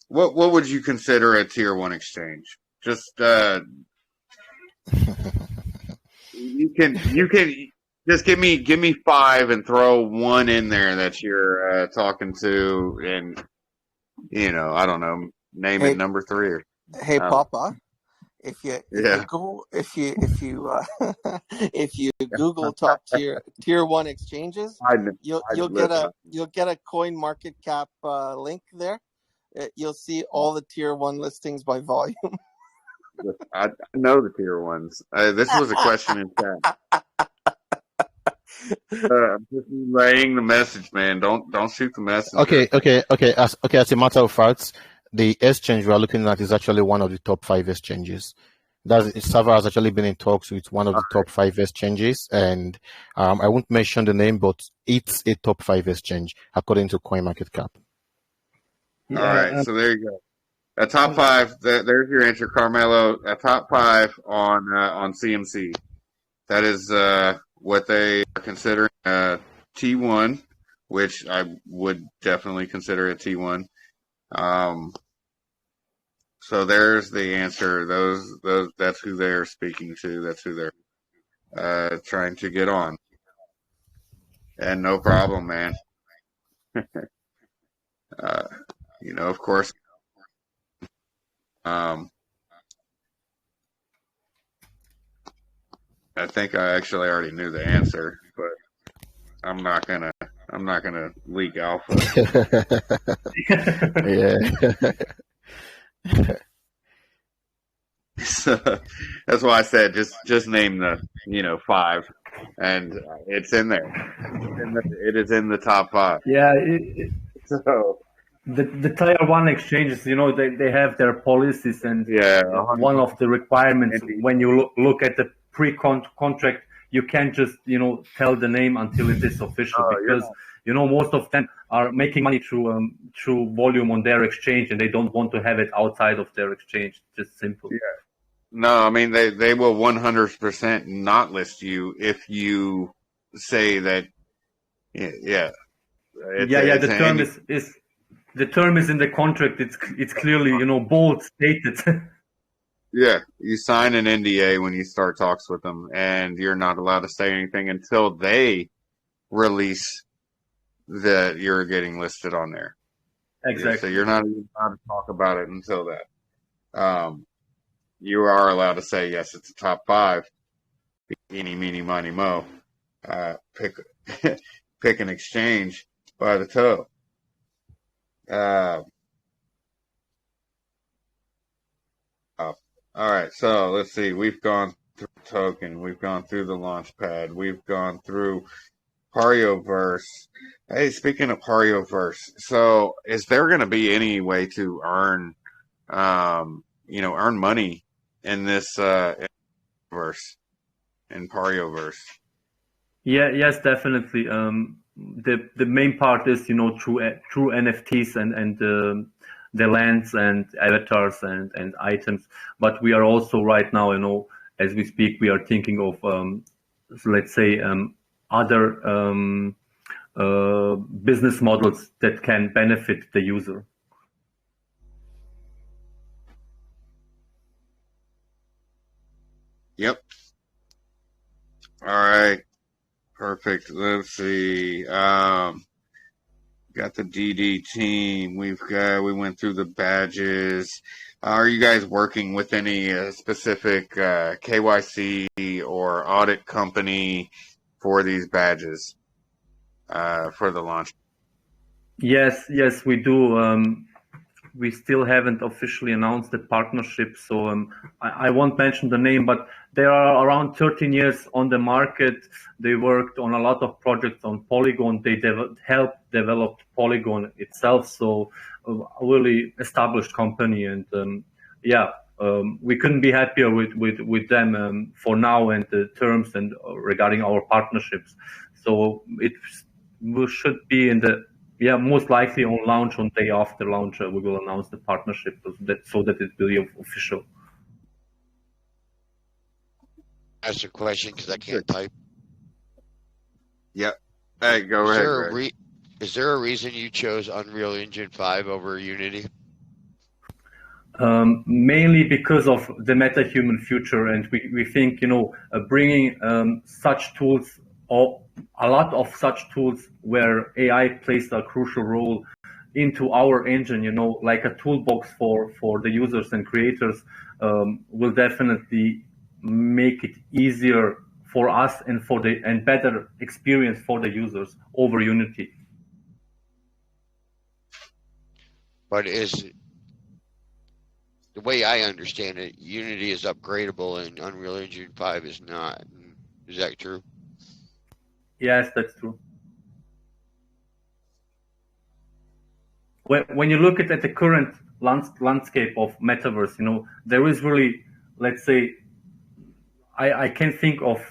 what would you consider a tier 1 exchange? Just you can just give me 5 and throw one in there that you're talking to, and I don't know, name it number 3 or. Hey, Poppa, if you Google top tier 1 exchanges, you'll get a coin market cap link there. You'll see all the tier 1 listings by volume. I know the tier 1s. This was a question in chat. I'm just relaying the message, man. Don't shoot the message. Okay. As a matter of fact, the exchange we are looking at is actually one of the top 5 exchanges. Server has actually been in talks with one of the top 5 exchanges, and I won't mention the name, but it's a top 5 exchange according to CoinMarketCap. Yeah, all right, so there you go. A top 5. There's your answer, Carmelo. A top 5 on CMC. That is what they are considering T1, which I would definitely consider a T1. So there's the answer. Those that's who they're speaking to. That's who they're trying to get on. And no problem, man. Of course. I think I actually already knew the answer, but I'm not gonna leak alpha. Yeah. So that's why I said just name the 5, and it's in there. It is in the top 5. Yeah. So the tier 1 exchanges, they have their policies, and one of the requirements when you look at the pre-contract, you can't just tell the name until it is official, because most of them are making money through volume on their exchange, and they don't want to have it outside of their exchange. Just simple. Yeah. No, I mean they will 100% not list you if you say that. Yeah. The term is in the contract. It's clearly bold stated. Yeah, you sign an NDA when you start talks with them, and you're not allowed to say anything until they release that you're getting listed on there. Exactly. So you're not even allowed to talk about it until that. You are allowed to say, yes, it's a top 5. Eeny, meeny, miny, mo. Pick an exchange by the toe. All right, so let's see. We've gone through token. We've gone through the Launchpad. We've gone through Parioverse. Hey, speaking of Parioverse, so is there going to be any way to earn money in this verse, in Parioverse? Yeah, yes, definitely. The main part is through NFTs and the lands and avatars and items. But we are also right now, as we speak, we are thinking of, let's say, other business models that can benefit the user. Yep. All right. Perfect. Let's see. Got the DD team. We went through the badges. Are you guys working with any specific KYC or audit company for these badges for the launch? Yes, we do. We still haven't officially announced the partnership, so I won't mention the name, but they are around 13 years on the market. They worked on a lot of projects on Polygon. They helped develop Polygon itself, so a really established company. And we couldn't be happier with them for now and the terms and regarding our partnerships. So it should be in the most likely on launch, on day after launch, we will announce the partnership so that it will be official. Ask a question because I can't type. Yep. Hey, go ahead. Is there a reason you chose Unreal Engine 5 over Unity? Mainly because of the meta-human future, and we think bringing such tools, or a lot of such tools where AI plays a crucial role into our engine, like a toolbox for the users and creators, will definitely make it easier for us and better experience for the users over Unity. But the way I understand it, Unity is upgradable and Unreal Engine 5 is not. Is that true? Yes, that's true. When you look at the current landscape of metaverse, there is really, let's say, I can think of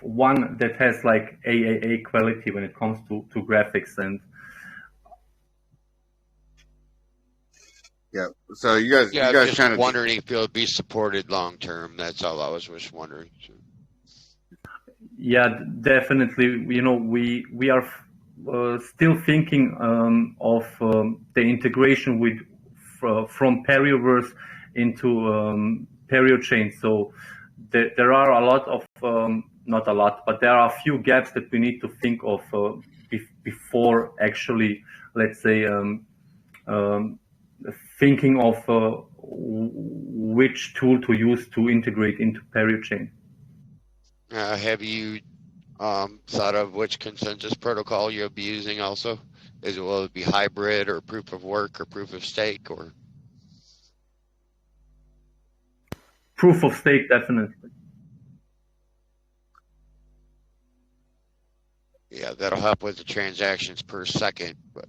one that has like AAA quality when it comes to graphics. And yeah, so you guys just kind of wondering if it'll be supported long term. That's all I was just wondering. Yeah, definitely. We are still thinking of the integration from Parioverse into Pario chain. So there are a lot of not a lot, but there are a few gaps that we need to think of before actually, let's say, thinking of which tool to use to integrate into Pario chain. Have you thought of which consensus protocol you'll be using also? Will it be hybrid or proof of work or proof of stake or? Proof of stake, definitely. Yeah, that'll help with the transactions per second, but.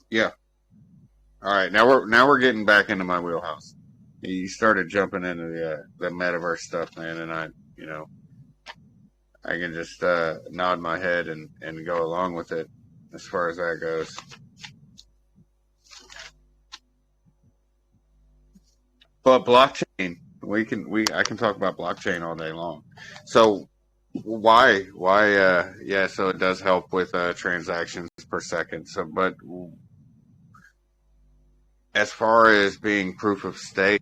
Yeah. All right, now we're getting back into my wheelhouse. You started jumping into the metaverse stuff, man, and I can just nod my head and go along with it as far as that goes. But blockchain, I can talk about blockchain all day long. So why so it does help with transactions per second. So but as far as being proof of stake,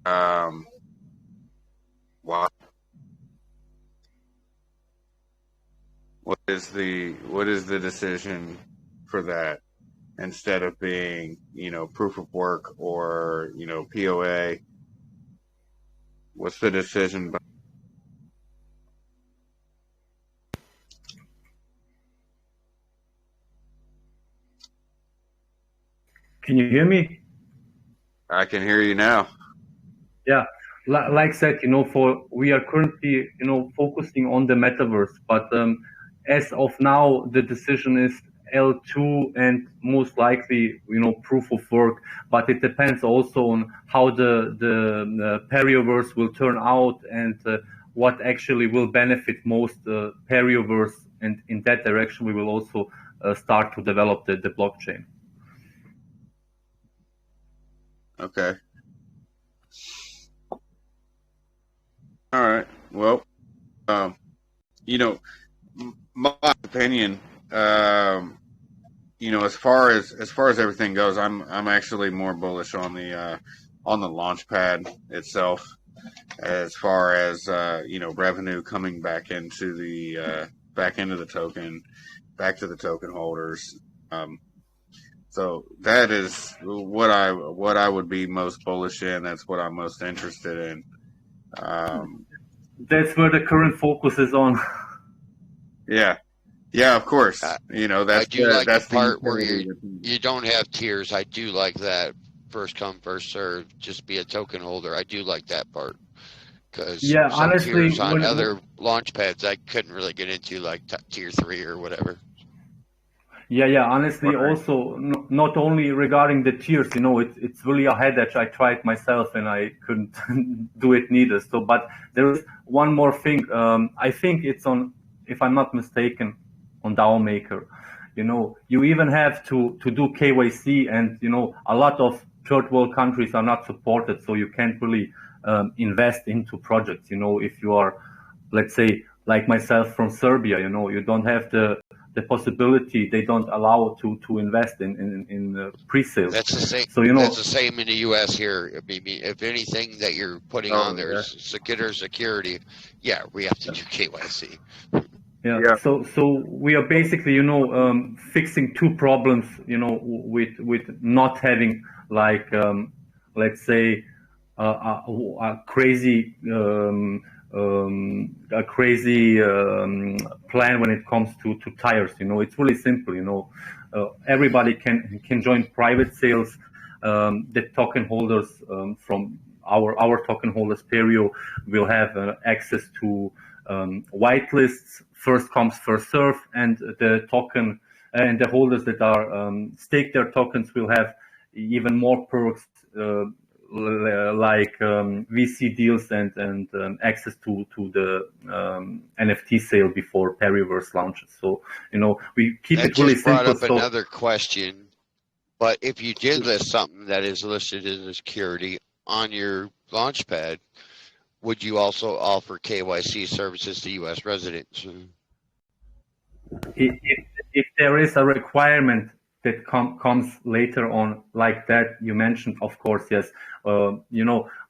why? What is the decision for that instead of being, proof of work or, POA? What's the decision? Can you hear me? I can hear you now. Yeah, like I said, we are currently, focusing on the metaverse, but as of now, the decision is L2 and most likely, proof of work. But it depends also on how the Parioverse will turn out and what actually will benefit most Perioverse, and in that direction we will also start to develop the blockchain. Okay. All right. Well, you know, my opinion, as far as everything goes, I'm actually more bullish on the launch pad itself, as far as revenue coming back into the token, back to the token holders. So that is what I would be most bullish in. That's what I'm most interested in. That's where the current focus is on. Yeah, of course. I That's do like that's the part where utility. you don't have tiers. I do like that. First come, first serve. Just be a token holder. I do like that part, because Yeah, some honestly, tiers on other launch pads I couldn't really get into, like tier 3 or whatever. Yeah. Honestly, Right. also not only regarding the tiers, it's really a headache. I tried myself and I couldn't do it neither. So, but there is one more thing. I think it's on, if I'm not mistaken, on DAO Maker. You even have to do KYC, and a lot of third world countries are not supported, so you can't really invest into projects. If you are, let's say, like myself from Serbia, you don't have the possibility. They don't allow to invest in pre-sales. That's the same. So that's the same in the U.S. here. I mean, if anything that you're putting on there is security, yeah, we have to do KYC. Yeah. So we are basically, fixing two problems, with not having, like, let's say, a crazy plan when it comes to tires. It's really simple. Everybody can join private sales. The token holders from our token holders, Pario, will have access to whitelists, first comes, first serve, and the token and the holders that are stake their tokens will have even more perks, like VC deals and access to the NFT sale before Perioverse launches. So we keep That it really just brought simple. up another question. But if you did list something that is listed as a security on your launchpad, would you also offer KYC services to U.S. residents? If there is a requirement that comes later on, like that you mentioned, of course, yes.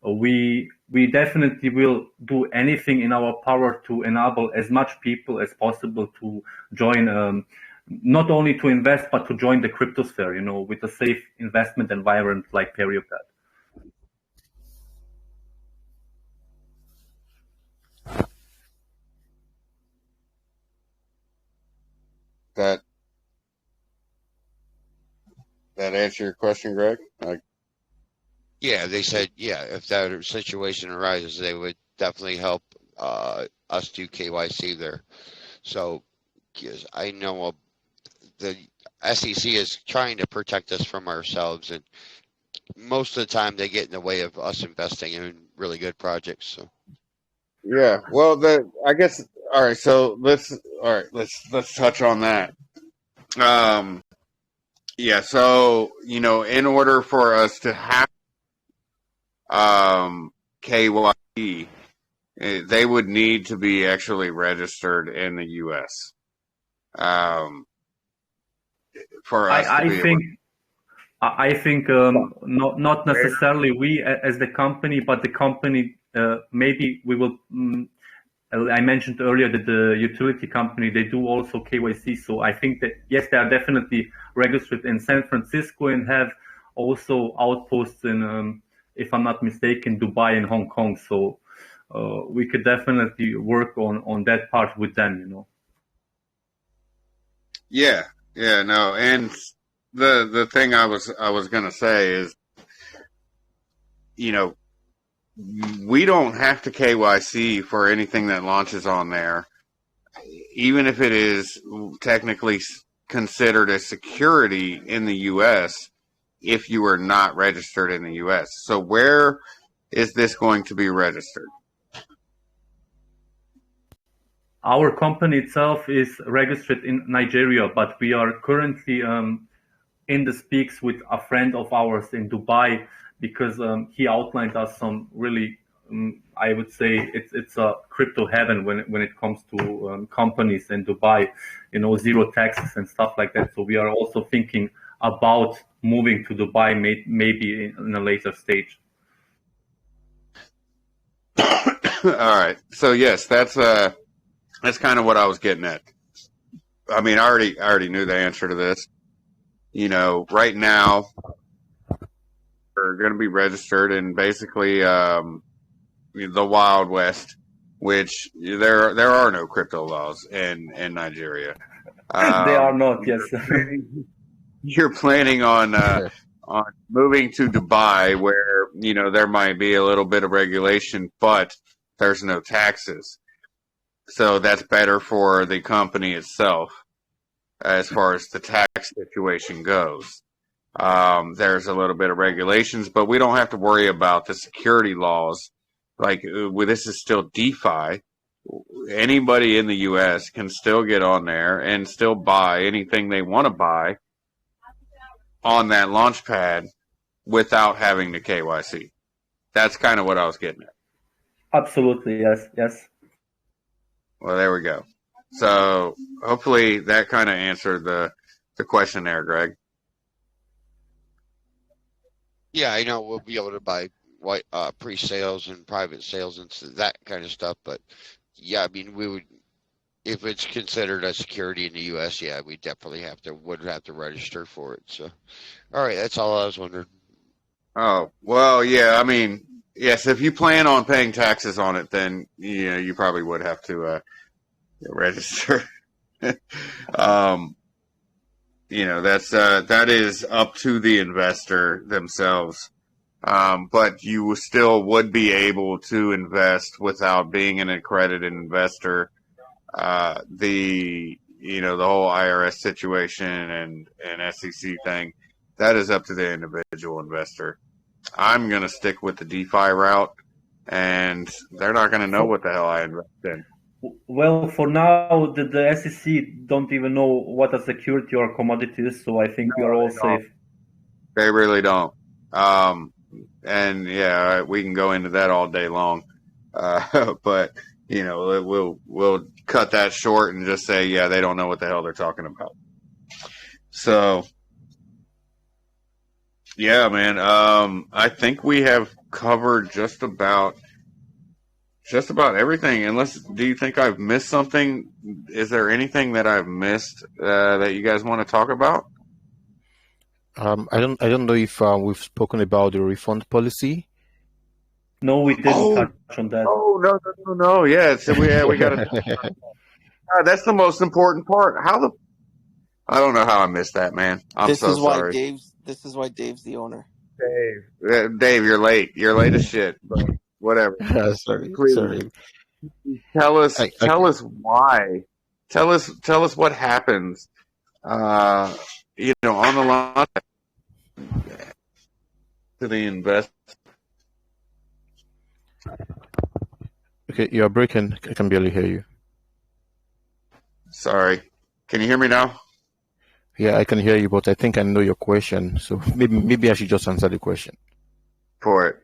We definitely will do anything in our power to enable as much people as possible to join, not only to invest, but to join the cryptosphere, with a safe investment environment like PerioPad. That answer your question, Greg? Yeah, they said, if that situation arises, they would definitely help us do KYC there. So, because I know the SEC is trying to protect us from ourselves, and most of the time they get in the way of us investing in really good projects. So. Yeah. Well, I guess. All right. So let's touch on that. Yeah. So in order for us to have KYC, they would need to be actually registered in the U.S. For us, I think not necessarily we as the company, but the company, maybe we will. I mentioned earlier that the utility company, they do also KYC. So I think that, yes, they are definitely registered in San Francisco and have also outposts in, if I'm not mistaken, Dubai and Hong Kong. So we could definitely work on that part with them, Yeah, no, and the thing I was gonna say is, we don't have to KYC for anything that launches on there, even if it is technically considered a security in the U.S. if you are not registered in the U.S. So where is this going to be registered? Our company itself is registered in Nigeria, but we are currently in the speaks with a friend of ours in Dubai because he outlined us some really, I would say it's a crypto heaven when it comes to companies in Dubai, zero taxes and stuff like that. So we are also thinking about moving to Dubai, maybe in a later stage. All right. So yes, that's kind of what I was getting at. I mean, I already knew the answer to this. Right now we're going to be registered in basically the Wild West, which there are no crypto laws in Nigeria. They are not, yes. You're planning on moving to Dubai, where there might be a little bit of regulation, but there's no taxes. So that's better for the company itself as far as the tax situation goes. There's a little bit of regulations, but we don't have to worry about the security laws. Like, this is still DeFi. Anybody in the U.S. can still get on there and still buy anything they want to buy on that launch pad without having to KYC. That's kind of what I was getting at. Absolutely, yes. Well, there we go. So hopefully that kind of answered the question there, Greg. Yeah, I know we'll be able to buy pre-sales and private sales and that kind of stuff, but yeah, I mean, we would, if it's considered a security in the U.S., yeah, we definitely would have to register for it. So, all right, that's all I was wondering. Oh, well, yeah, I mean, yes, if you plan on paying taxes on it, then you probably would have to register. That is up to the investor themselves. But you still would be able to invest without being an accredited investor. The whole IRS situation and SEC thing, that is up to the individual investor. I'm going to stick with the DeFi route, and they're not going to know what the hell I invest in. Well, for now, the SEC don't even know what a security or commodity is, so I think we are all safe. They really don't. And yeah, we can go into that all day long. But we'll cut that short and just say, yeah, they don't know what the hell they're talking about. So, yeah, man. I think we have covered just about everything. Do you think I've missed something? Is there anything that I've missed that you guys want to talk about? I don't know if we've spoken about the refund policy. No, we didn't touch on that. Oh, no. Yeah, so we got to. That's the most important part. I don't know how I missed that, man. This is why sorry. This is why Dave's the owner. Dave, you're late. You're late as shit. But whatever. Sorry. Please, Sorry. Tell us why. Tell us what happens. On the line to the invest. Okay, you're breaking. I can barely hear you. Sorry. Can you hear me now? Yeah, I can hear you, but I think I know your question. So maybe I should just answer the question. For it.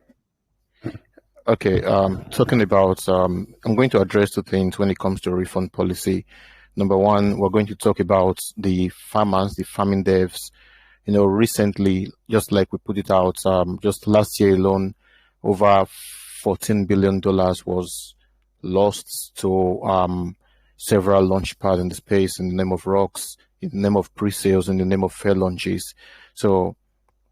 Okay, talking about, I'm going to address two things when it comes to refund policy. Number one, we're going to talk about the farmers, the farming devs. Recently, just like we put it out, just last year alone, over $14 billion was lost to several launch pads in the space in the name of rocks, in the name of pre-sales, in the name of fair launches. So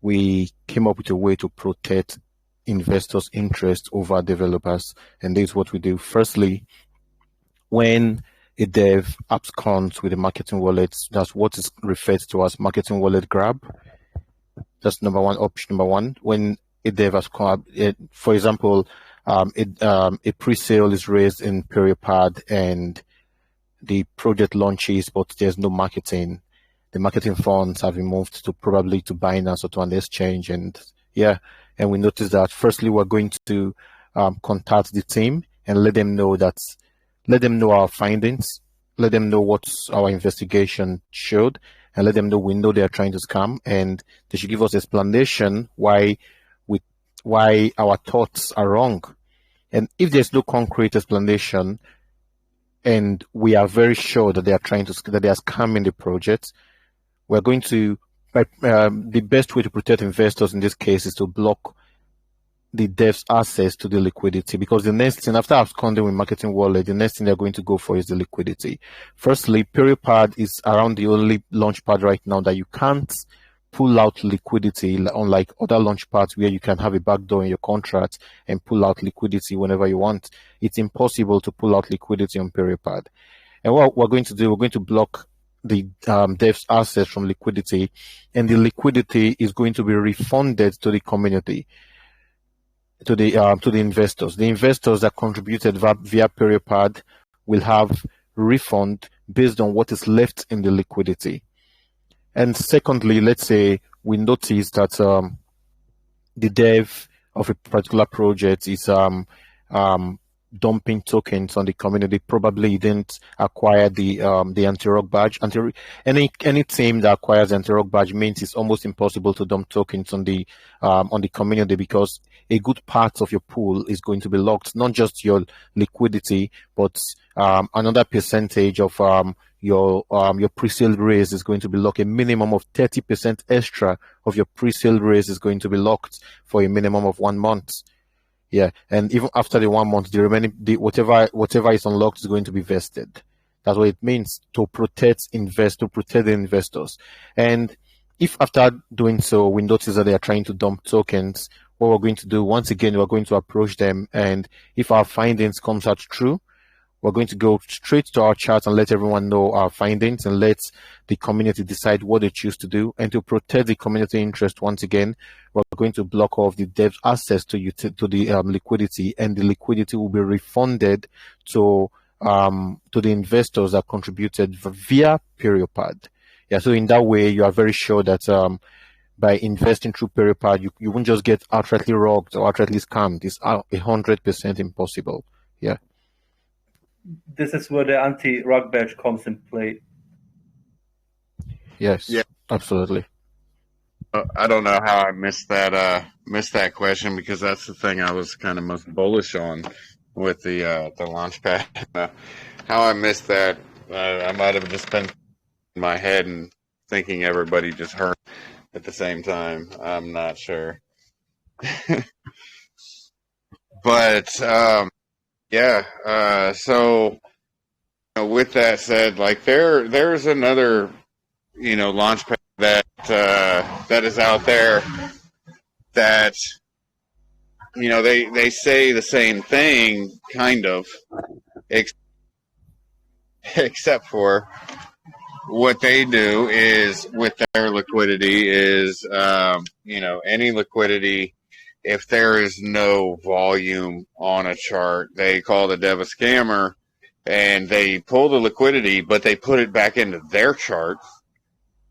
we came up with a way to protect investors' interest over developers, and this is what we do. Firstly, when a dev absconds with a marketing wallet, that's what is referred to as marketing wallet grab. That's option number one. When a dev absconds, for example, a pre-sale is raised in Pario and the project launches, but there's no marketing. The marketing funds have been moved to probably to Binance or to an exchange, and we noticed that firstly we're going to contact the team and let them know that let them know our findings, let them know what our investigation showed, and let them know we know they are trying to scam, and they should give us explanation we why our thoughts are wrong. And if there's no concrete explanation, and we are very sure that they are scamming the project, we're going to the best way to protect investors in this case is to block the devs access to the liquidity, because the next thing after absconding with marketing wallet, the next thing they're going to go for is the liquidity. Firstly, PerioPad is around the only launch pad right now that you can't pull out liquidity, unlike other launch pads where you can have a backdoor in your contract and pull out liquidity whenever you want. It's impossible to pull out liquidity on PerioPad. And what we're going to do, we're going to block the devs access from liquidity, and the liquidity is going to be refunded to the community, to the investors. The investors that contributed via PerioPad will have refund based on what is left in the liquidity. And secondly, let's say we notice that the dev of a particular project is dumping tokens on the community. Probably didn't acquire the anti-rock badge. Any team that acquires the anti-rock badge means it's almost impossible to dump tokens on the community, because a good part of your pool is going to be locked, not just your liquidity, but another percentage of your pre-sale raise is going to be locked. A minimum of 30% extra of your pre-sale raise is going to be locked for a minimum of 1 month. Yeah, and even after the 1 month, the remaining whatever is unlocked is going to be vested. That's what it means, to protect the investors. And if after doing so we notice that they are trying to dump tokens, what we're going to do, once again, we're going to approach them, and if our findings comes out true, we're going to go straight to our chat and let everyone know our findings, and let the community decide what they choose to do. And to protect the community interest, once again, we're going to block off the devs access to the liquidity, and the liquidity will be refunded to the investors that contributed via PerioPad. Yeah, so in that way, you are very sure that by investing through PerioPad, you won't just get outrightly robbed or outrightly scammed. It's 100% impossible. Yeah. This is where the anti-rock badge comes in play. Yes. Yeah. Absolutely. I don't know how I missed that question, because that's the thing I was kind of most bullish on with the launchpad. How I missed that, I might have just been in my head and thinking everybody just heard at the same time. I'm not sure. But yeah. So with that said, like there's another launchpad that is out there that they say the same thing kind of, except for what they do is with their liquidity is any liquidity, if there is no volume on a chart, they call the dev a scammer, and they pull the liquidity, but they put it back into their chart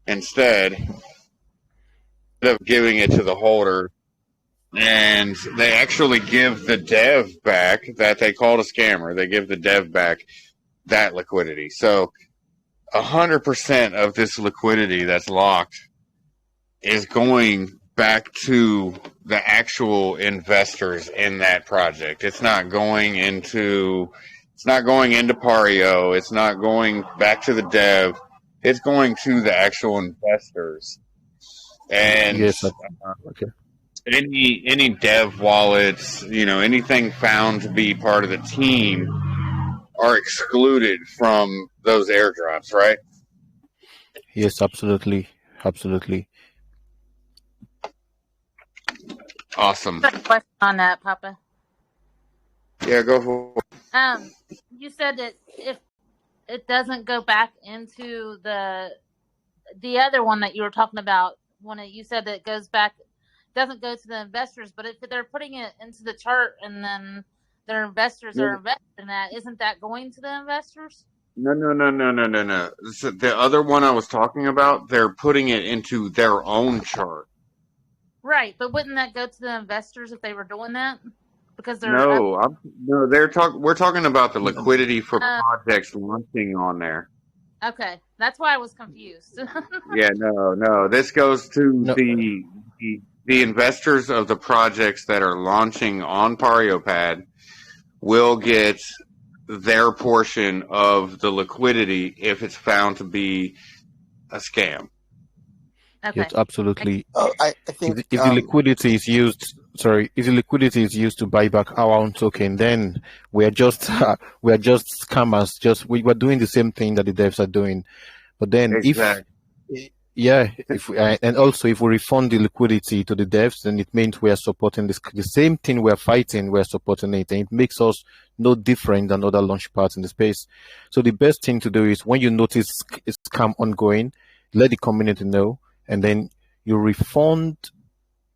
instead of giving it to the holder. And they actually give the dev back that they called a scammer. They give the dev back that liquidity. So 100% of this liquidity that's locked is going back to the actual investors in that project. It's not going into Pario. It's not going back to the dev. It's going to the actual investors. And yes, okay. Any dev wallets, anything found to be part of the team are excluded from those airdrops, right? Yes, absolutely. Awesome. Got a question on that, Papa. Yeah, go for it. You said that if it doesn't go back into the other one that you were talking about, you said that it doesn't go to the investors, but if they're putting it into the chart and then their investors are invested in that, isn't that going to the investors? No. So the other one I was talking about, they're putting it into their own chart. Right, but wouldn't that go to the investors if they were doing that? because they're No, we're talking about the liquidity for projects launching on there. okay. That's why I was confused. Yeah, no. This goes to No, the investors of the projects that are launching on ParioPad will get their portion of the liquidity if it's found to be a scam. Okay. yes, absolutely. I think If the liquidity is used, if the liquidity is used to buy back our own token, then we are just we are just scammers. We're doing the same thing that the devs are doing. But then Exactly. and also if we refund the liquidity to the devs, then it means we are supporting the same thing we are fighting. We are supporting it, and it makes us no different than other launch pads in the space. So the best thing to do is when you notice a scam ongoing, let the community know, and then you refund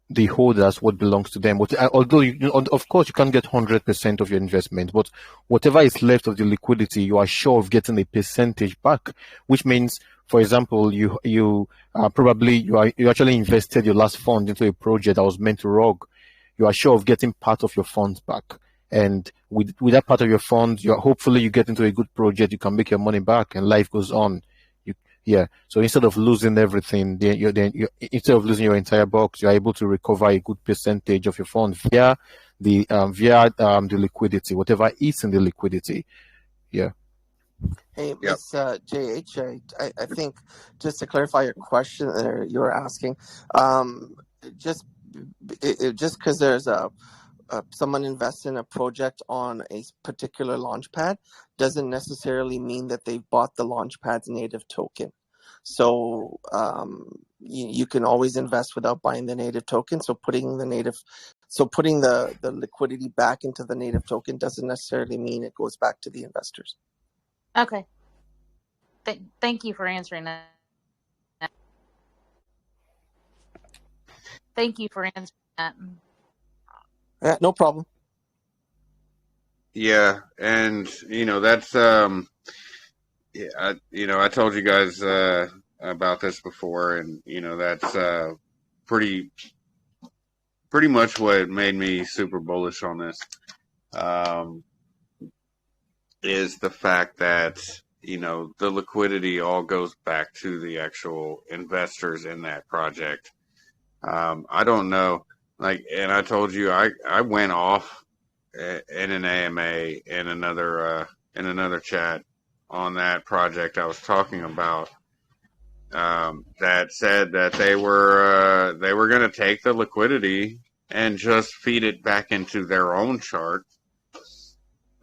the holders what belongs to them. Although, of course, you can't get 100% of your investment, but whatever is left of the liquidity, you are sure of getting a percentage back, which means, for example, you actually invested your last fund into a project that was meant to rug. You are sure of getting part of your funds back. And with that part of your funds, hopefully you get into a good project, you can make your money back, and life goes on. Yeah. So instead of losing everything, instead of losing your entire box, you're able to recover a good percentage of your fund via the liquidity, whatever is in the liquidity. Yeah. Hey, Miss JH, I think just to clarify your question there, you were asking, just because there's someone invests in a project on a particular launchpad doesn't necessarily mean that they've bought the launchpad's native token. So you can always invest without buying the native token. So putting the liquidity back into the native token doesn't necessarily mean it goes back to the investors. Okay. Thank you for answering that. Thank you for answering that. Yeah, no problem. Yeah, and that's I told you guys about this before, and that's pretty much what made me super bullish on this. Is the fact that the liquidity all goes back to the actual investors in that project. I don't know, and I told you I went off in an AMA in another chat on that project I was talking about, that said that they were going to take the liquidity and just feed it back into their own chart.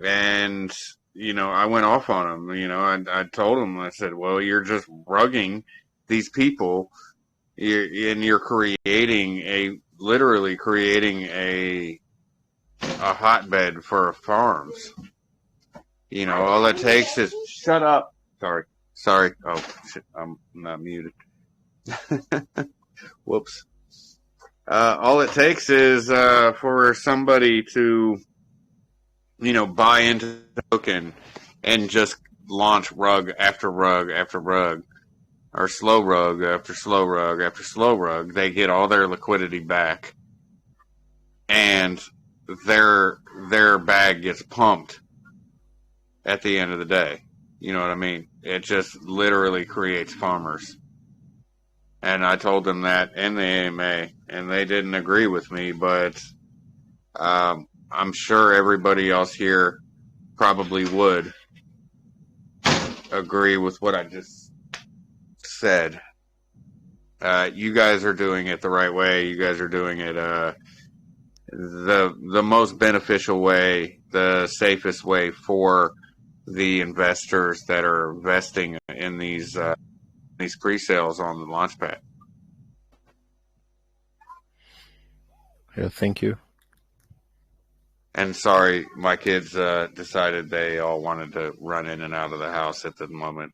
And I went off on them. I told them, I said, well, you're just rugging these people, and you're literally creating a hotbed for farms. All it takes is shut up. Sorry. Oh, shit, I'm not muted. Whoops. All it takes is for somebody to buy into the token and just launch rug after rug after rug, or slow rug after slow rug after slow rug. They get all their liquidity back, and their bag gets pumped at the end of the day. You know what I mean? It just literally creates farmers. And I told them that in the AMA, and they didn't agree with me, but I'm sure everybody else here probably would agree with what I just said. You guys are doing it the right way. You guys are doing it the most beneficial way, the safest way for the investors that are investing in these pre-sales on the Launchpad. Yeah, thank you. And sorry, my kids decided they all wanted to run in and out of the house at the moment.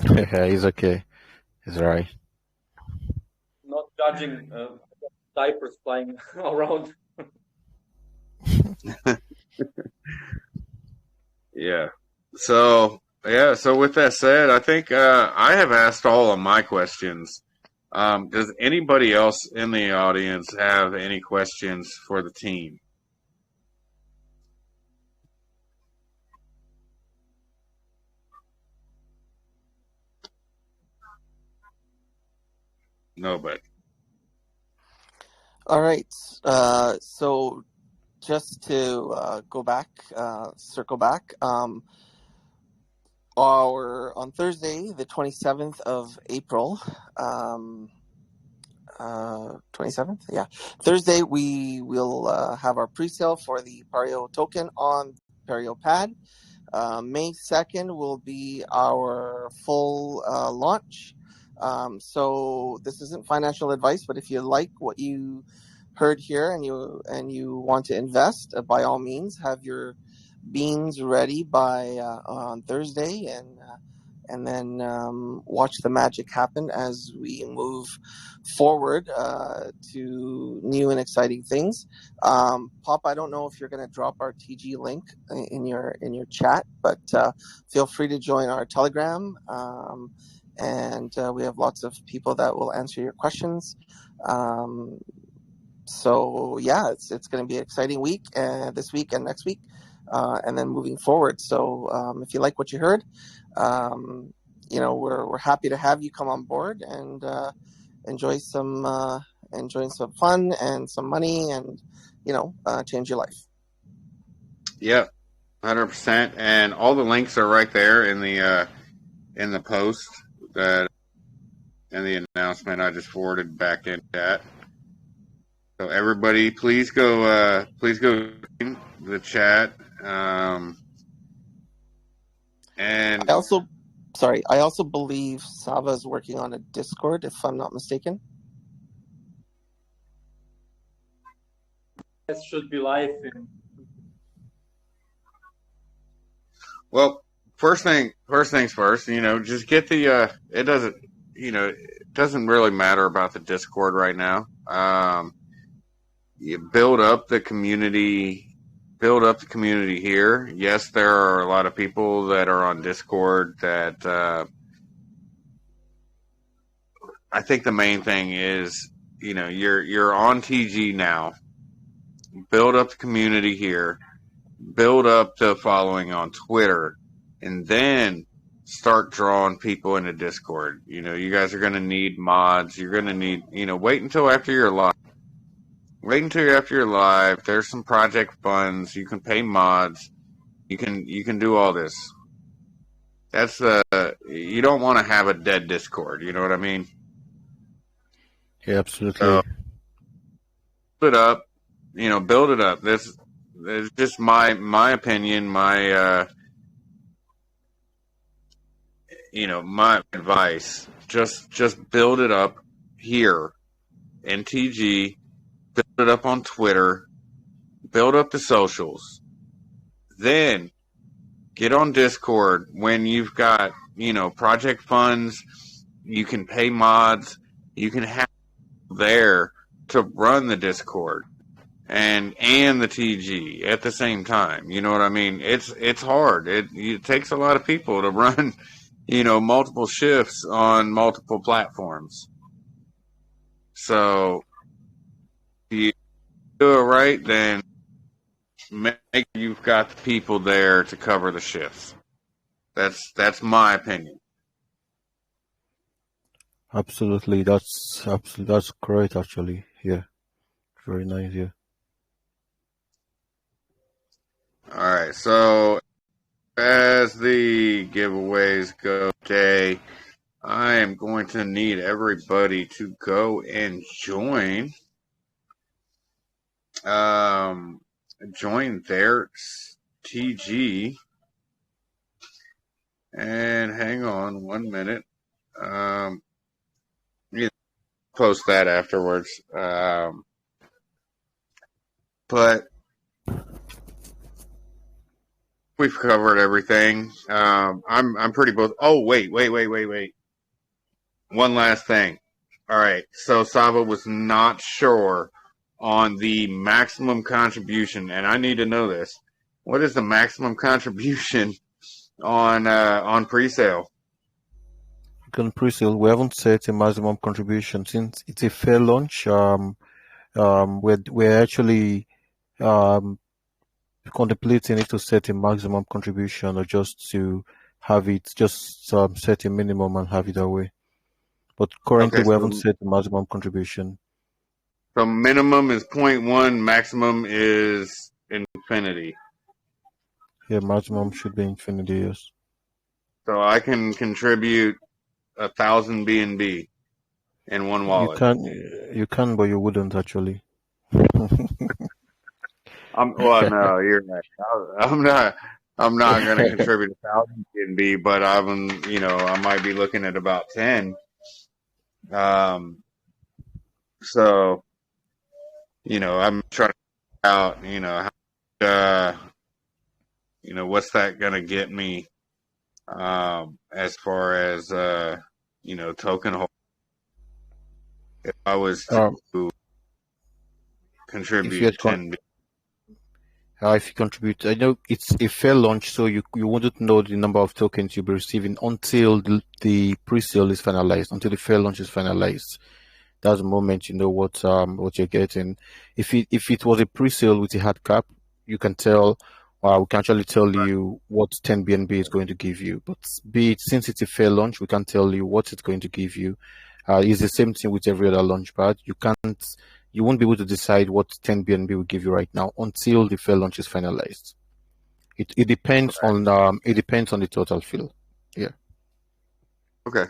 Yeah, he's okay. He's all right. Not judging diapers flying around. Yeah. So with that said, I think I have asked all of my questions. Does anybody else in the audience have any questions for the team? No, but All right. So just to go back, circle back. On Thursday, the 27th of April, 27th, yeah, Thursday, we will have our pre-sale for the Pario token on Pario Pad. May 2nd will be our full launch. So this isn't financial advice, but if you like what you heard here and you want to invest, by all means, have your beans ready by on Thursday, and then watch the magic happen as we move forward to new and exciting things. Pop, I don't know if you're going to drop our TG link in your chat, but feel free to join our Telegram, and we have lots of people that will answer your questions. So yeah, it's going to be an exciting week this week and next week, and then moving forward. So if you like what you heard, we're happy to have you come on board and enjoy some fun and some money, and change your life. yeah, 100%. And all the links are right there in the post that and the announcement I just forwarded back in chat. So everybody, please go in the chat. And I also believe Sava is working on a Discord, if I'm not mistaken. It should be live. well, first things first. Just get the. It doesn't really matter about the Discord right now. You build up the community. Build up the community here. Yes, there are a lot of people that are on Discord that. I think the main thing is, you're on TG now. Build up the community here. Build up the following on Twitter, and then start drawing people into Discord. You guys are going to need mods. You're going to need, wait until after you're live. Wait until you're after you're live. There's some project funds. You can pay mods. You can do all this. That's you don't want to have a dead Discord. You know what I mean? Yeah, absolutely. So, build it up. Build it up. This is just my opinion. My my advice. Just build it up here in TG. Build it up on Twitter. Build up the socials. Then get on Discord when you've got, project funds. You can pay mods. You can have there to run the Discord and the TG at the same time. You know what I mean? It's hard. It takes a lot of people to run, multiple shifts on multiple platforms. So if you do it right, then make sure you've got the people there to cover the shifts. That's my opinion. Absolutely, that's great. Actually, yeah, very nice. Yeah. All right. So as the giveaways go today, I am going to need everybody to go and join. Join their TG. And hang on 1 minute. You post that afterwards. But we've covered everything. I'm pretty both. Oh, wait. One last thing. All right. So Sava was not sure on the maximum contribution, and I need to know this. What is the maximum contribution on pre-sale? On pre-sale, we haven't set a maximum contribution since it's a fair launch. We're actually contemplating it to set a maximum contribution, or just to have it just set a minimum and have it that way. But currently, Okay, we haven't set the maximum contribution. so minimum is 0.1, maximum is infinity. Yeah, maximum should be infinity, yes. So I can contribute 1,000 BNB in one You wallet. can, but you wouldn't actually. Well, no, you're right. I'm not going to contribute 1,000 BNB, but I might be looking at about 10. So, I'm trying to figure out, what's that going to get me, as far as, token hold. If I was to if contribute you had 10 BNB. if you contribute, I know it's a fair launch, so you wouldn't know the number of tokens you'll be receiving until the pre-sale is finalized, until the fair launch is finalized. That's the moment you know what you're getting. If it was a pre-sale with a hard cap, you can tell. We can actually tell you what 10 BNB is going to give you. But since it's a fair launch, we can't tell you what it's going to give you. It's the same thing with every other launch pad. You won't be able to decide what 10 BNB will give you right now until the fair launch is finalized. It depends on the total fill. Yeah. Okay.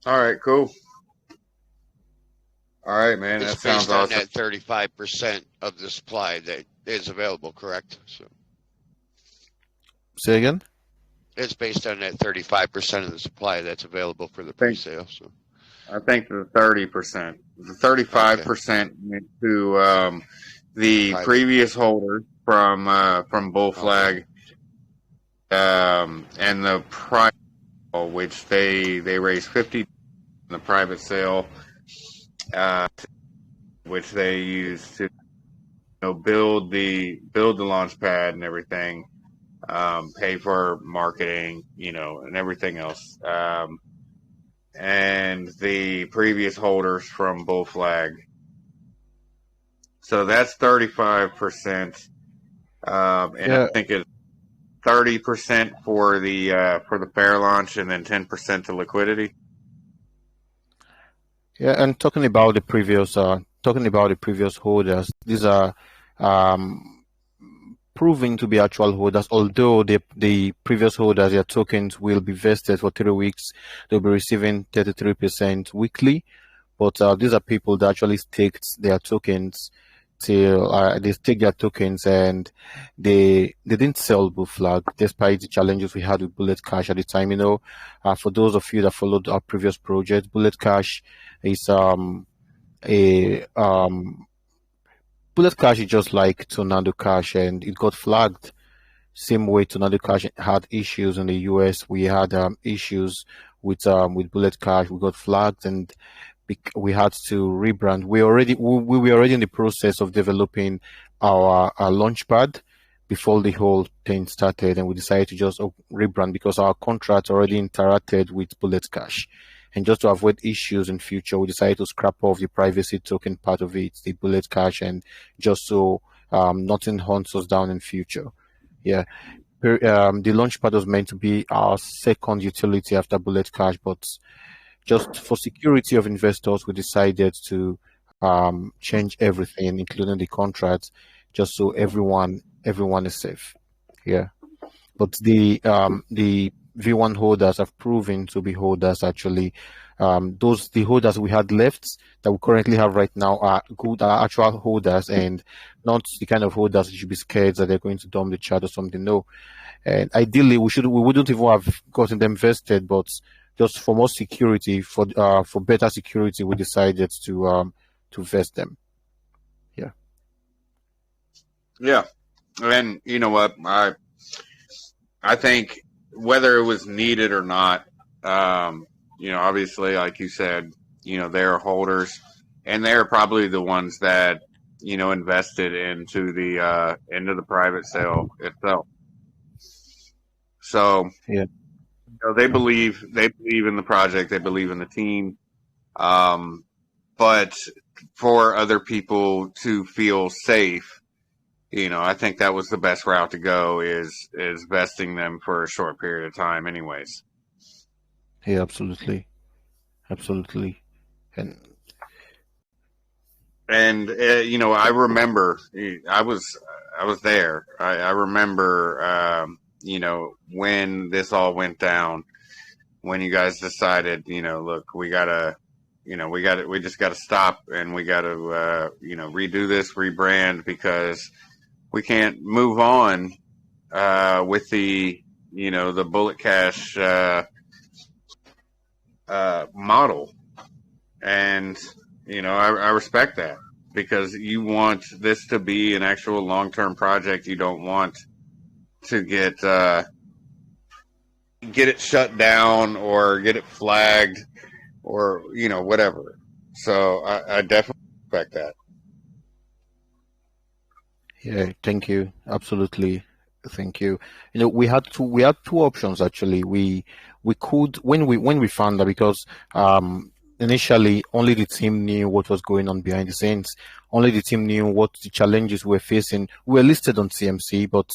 All right, cool. All right, man. It's That sounds based on awesome. that 35% of the supply that is available, correct? So Say again? it's based on that 35% of the supply that's available for the pre-sale. So I think the 30%, the 35% went to the Private. previous holder from Bull Flag, and the private, which they raised 50 in the private sale, which they used to build the launch pad and everything, pay for marketing, and everything else. And the previous holders from Bull Flag. So that's 35%, and I think it's 30% for the fair launch, and then 10% to liquidity. Yeah, and talking about the previous holders, these are proving to be actual holders. Although the previous holders, their tokens will be vested for 3 weeks, they'll be receiving 33% weekly. But these are people that actually staked their tokens till they staked their tokens, and they didn't sell Bull Flag despite the challenges we had with Bullet Cash at the time. For those of you that followed our previous project, Bullet Cash is Bullet Cash is just like Tornado Cash, and it got flagged. Same way Tornado Cash had issues in the US, we had issues with Bullet Cash. We got flagged, and we had to rebrand. We were already in the process of developing our launchpad before the whole thing started, and we decided to just rebrand because our contract already interacted with Bullet Cash. And just to avoid issues in future, we decided to scrap off the privacy token part of it, the Bullet Cash, and just so nothing hunts us down in future. Yeah. The launchpad was meant to be our second utility after Bullet Cash, but just for security of investors, we decided to change everything, including the contracts, just so everyone is safe. Yeah. But the V1 holders have proven to be holders actually. The holders we had left that we currently have right now are actual holders, and not the kind of holders you should be scared that they're going to dump the chart or something. No. And ideally we wouldn't even have gotten them vested, but just for more security, for better security, we decided to vest them. Yeah. Yeah. And you know what? I think whether it was needed or not, obviously, like you said, they're holders, and they're probably the ones that invested into the private sale itself. So yeah, they believe in the project, they believe in the team, but for other people to feel safe, I think that was the best route to go is vesting them for a short period of time anyways. Yeah, absolutely. absolutely. And I remember I was there. I remember when this all went down, when you guys decided, look, we just gotta stop, and we gotta redo this, rebrand, because we can't move on with the bullet cash model. And I respect that, because you want this to be an actual long-term project. You don't want to get it shut down or get it flagged or whatever. So I definitely respect that. yeah, thank you. Absolutely. Thank you. We had two options actually. We could, when we found that, because initially only the team knew what was going on behind the scenes. Only the team knew what the challenges we're facing. We were listed on CMC, but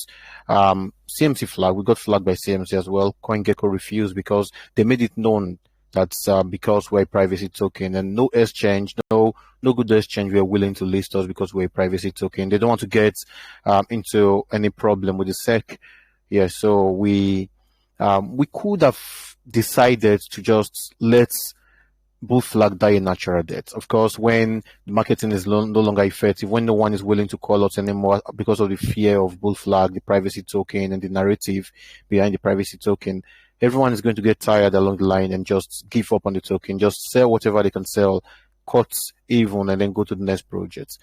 CMC flag, we got flagged by CMC as well. CoinGecko refused because they made it known that's because we're a privacy token, and no exchange, no good exchange were willing to list us because we're a privacy token. They don't want to get into any problem with the SEC. Yeah, so we could have decided to just let bull flag die a natural death. Of course, when the marketing is no longer effective, when no one is willing to call us anymore because of the fear of bull flag, the privacy token, and the narrative behind the privacy token, everyone is going to get tired along the line and just give up on the token, just sell whatever they can sell, cut even, and then go to the next project.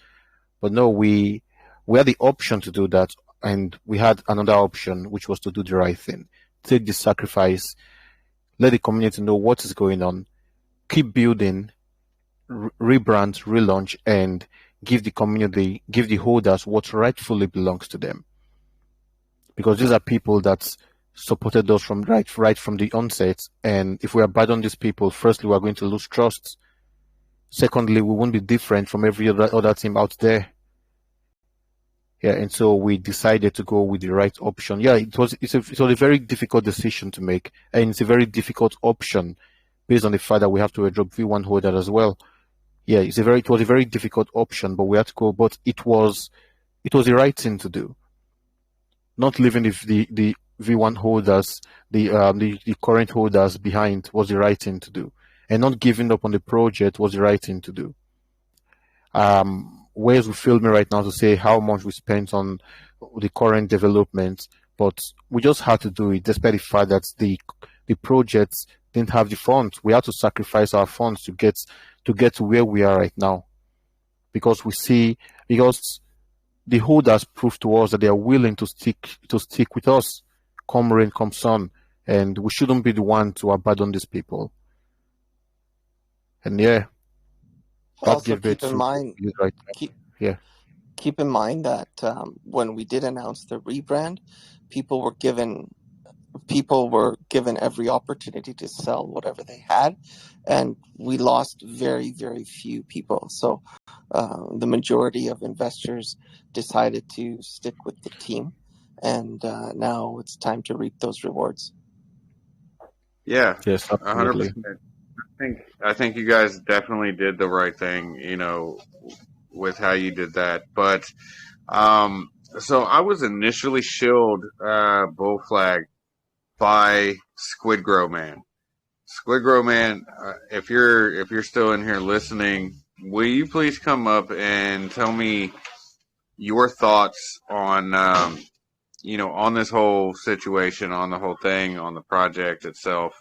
But no, we had the option to do that, and we had another option, which was to do the right thing, take the sacrifice, let the community know what is going on, keep building, rebrand, relaunch, and give the community, give the holders what rightfully belongs to them. Because these are people that supported us from right from the onset. And if we abandon these people, firstly, we are going to lose trust. Secondly, we won't be different from every other team out there. Yeah, and so we decided to go with the right option. Yeah, it was a very difficult decision to make, and it's a very difficult option based on the fact that we have to drop V1 holder as well. Yeah, it was a very difficult option, but we had to go. But it was the right thing to do. Not leaving the V1 holders, the current holders behind was the right thing to do, and not giving up on the project was the right thing to do. Whereas we feel me right now to say how much we spent on the current development, but we just had to do it despite the fact that the projects didn't have the funds. We had to sacrifice our funds to get to where we are right now, because the holders proved to us that they are willing to stick with us, come rain, come sun, and we shouldn't be the one to abandon these people. And yeah, Also, keep in mind, right. keep in mind that when we did announce the rebrand, people were given every opportunity to sell whatever they had, and we lost very, very few people. So the majority of investors decided to stick with the team, and now it's time to reap those rewards. Yeah, yes, absolutely. 100%. I think you guys definitely did the right thing, with how you did that. But so I was initially shilled bull flag by Squid Grow Man. Squid Grow Man, if you're still in here listening, will you please come up and tell me your thoughts on on this whole situation, on the whole thing, on the project itself?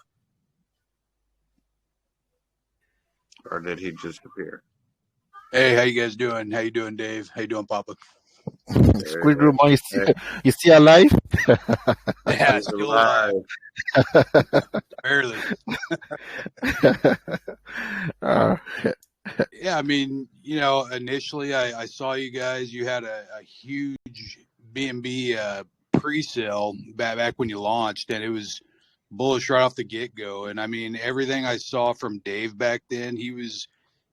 Or did he just appear? Hey, how you guys doing? How you doing, Dave? How you doing, Papa? Squid Grow Man, you still alive? Yeah, still alive. Barely. Yeah, I mean, initially I saw you guys. You had a huge B&B pre-sale back when you launched, and it was bullish right off the get-go. And I mean, everything I saw from Dave back then, he was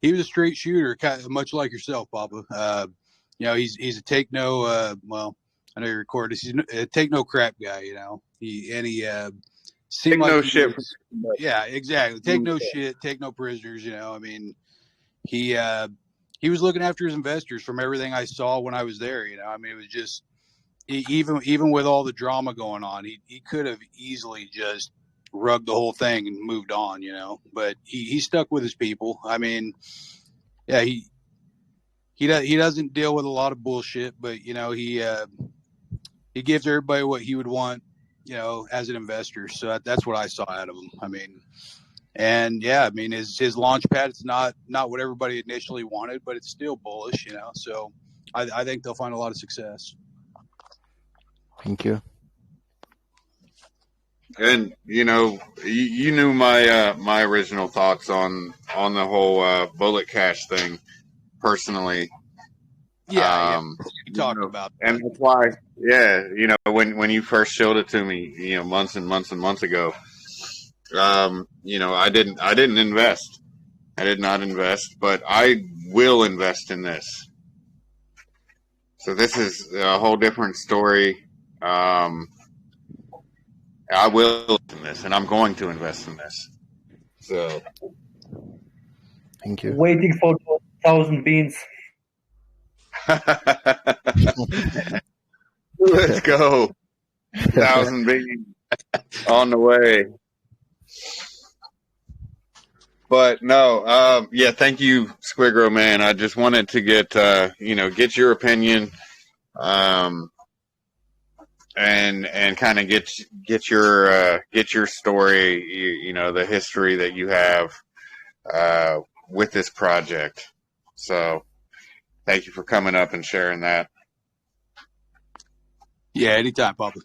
a straight shooter, kind of much like yourself, Papa. He's a take no. Well, I know you recorded this. He's a take no crap guy. He seemed Take like no he shit from was. anybody. Yeah, exactly. Take no shit. Take no prisoners. You know, I mean, he was looking after his investors from everything I saw when I was there. You know, I mean, it was just even with all the drama going on, he could have easily just rugged the whole thing and moved on. You know, but he stuck with his people. I mean, yeah, he doesn't deal with a lot of bullshit, but you know, he gives everybody what he would want, you know, as an investor. So that's what I saw out of him. I mean, and yeah, I mean, his launch pad is not what everybody initially wanted, but it's still bullish, you know. So I think they'll find a lot of success. Thank you. And you know, you knew my my original thoughts on the whole bullet cash thing personally. Yeah, we You talked know, about and that. that's why, yeah, you know, when you first showed it to me, you know, months and months and months ago, you know, I didn't invest. I did not invest, but I will invest in this. So this is a whole different story. I will invest in this, and I'm going to invest in this. So Thank you. Waiting for 1,000 beans. let's go. 1,000 beans on the way. But no, yeah, thank you, Squigro man. I just wanted to get you know, get your opinion, and kind of get your story, you know, the history that you have with this project. So thank you for coming up and sharing that. Yeah, anytime, Papa.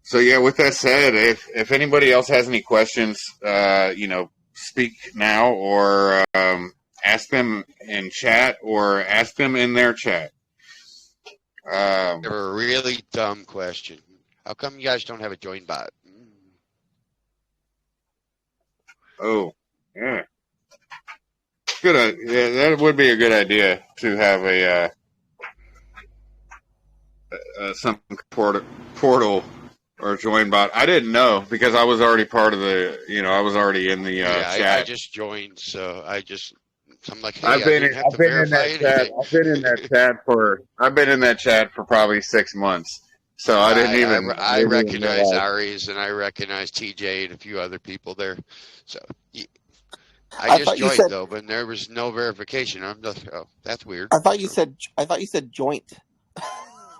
So yeah, with that said, if anybody else has any questions, you know, speak now or ask them in chat or ask them in their chat. A really dumb question. How come you guys don't have a join bot? Oh, yeah. Good. Yeah, that would be a good idea to have a some portal or join bot. I didn't know because I was already part of the. You know, I was already in the chat. I just joined, so I'm like, hey, I've been I didn't have to verify anything. I've been in that chat for probably 6 months. So I didn't even. I recognize Aries and I recognize TJ and a few other people there. So I just joined though, but there was no verification. I'm just, oh, that's weird. I thought you said joint.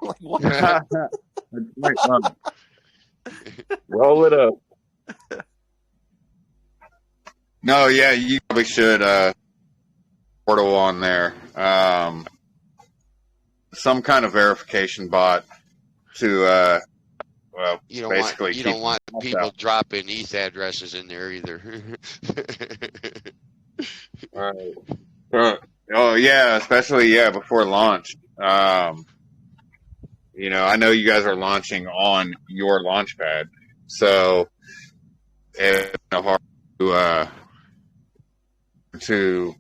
Like what? Roll it up. No, yeah, you probably should portal on there. Some kind of verification bot to well, you don't basically want, you don't want people dropping ETH addresses in there either. Right. Oh yeah, especially before launch. You know, I know you guys are launching on your launch pad, so it's hard to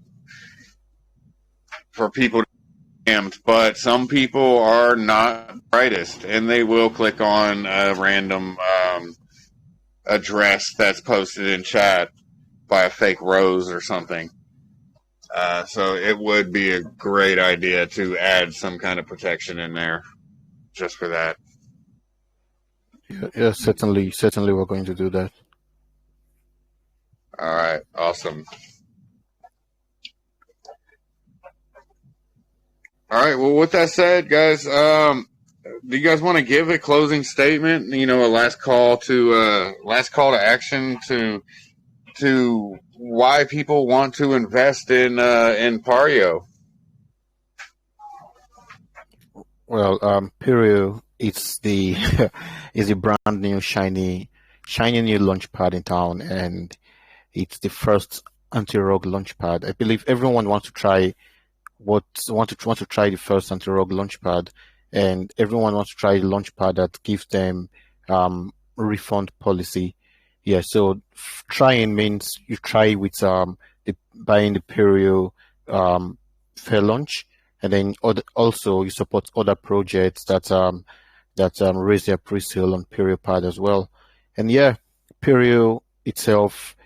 for people to be scammed, but some people are not brightest, and they will click on a random address that's posted in chat by a fake rose or something. So it would be a great idea to add some kind of protection in there just for that. Yeah, certainly we're going to do that. All right, awesome. All right, well, with that said, guys, do you guys want to give a closing statement? You know, a last call to action to why people want to invest in Pario. Well, Pario is the is a brand new shiny new launch pad in town, and it's the first anti-rogue launch pad. I believe everyone wants to try the first anti-rogue launch pad, and everyone wants to try the launch pad that gives them refund policy. Yeah, so trying means you try with buying the Pario fair launch, and then also you support other projects that that raised their pre-sale on Pario Pad as well. And yeah, Pario itself,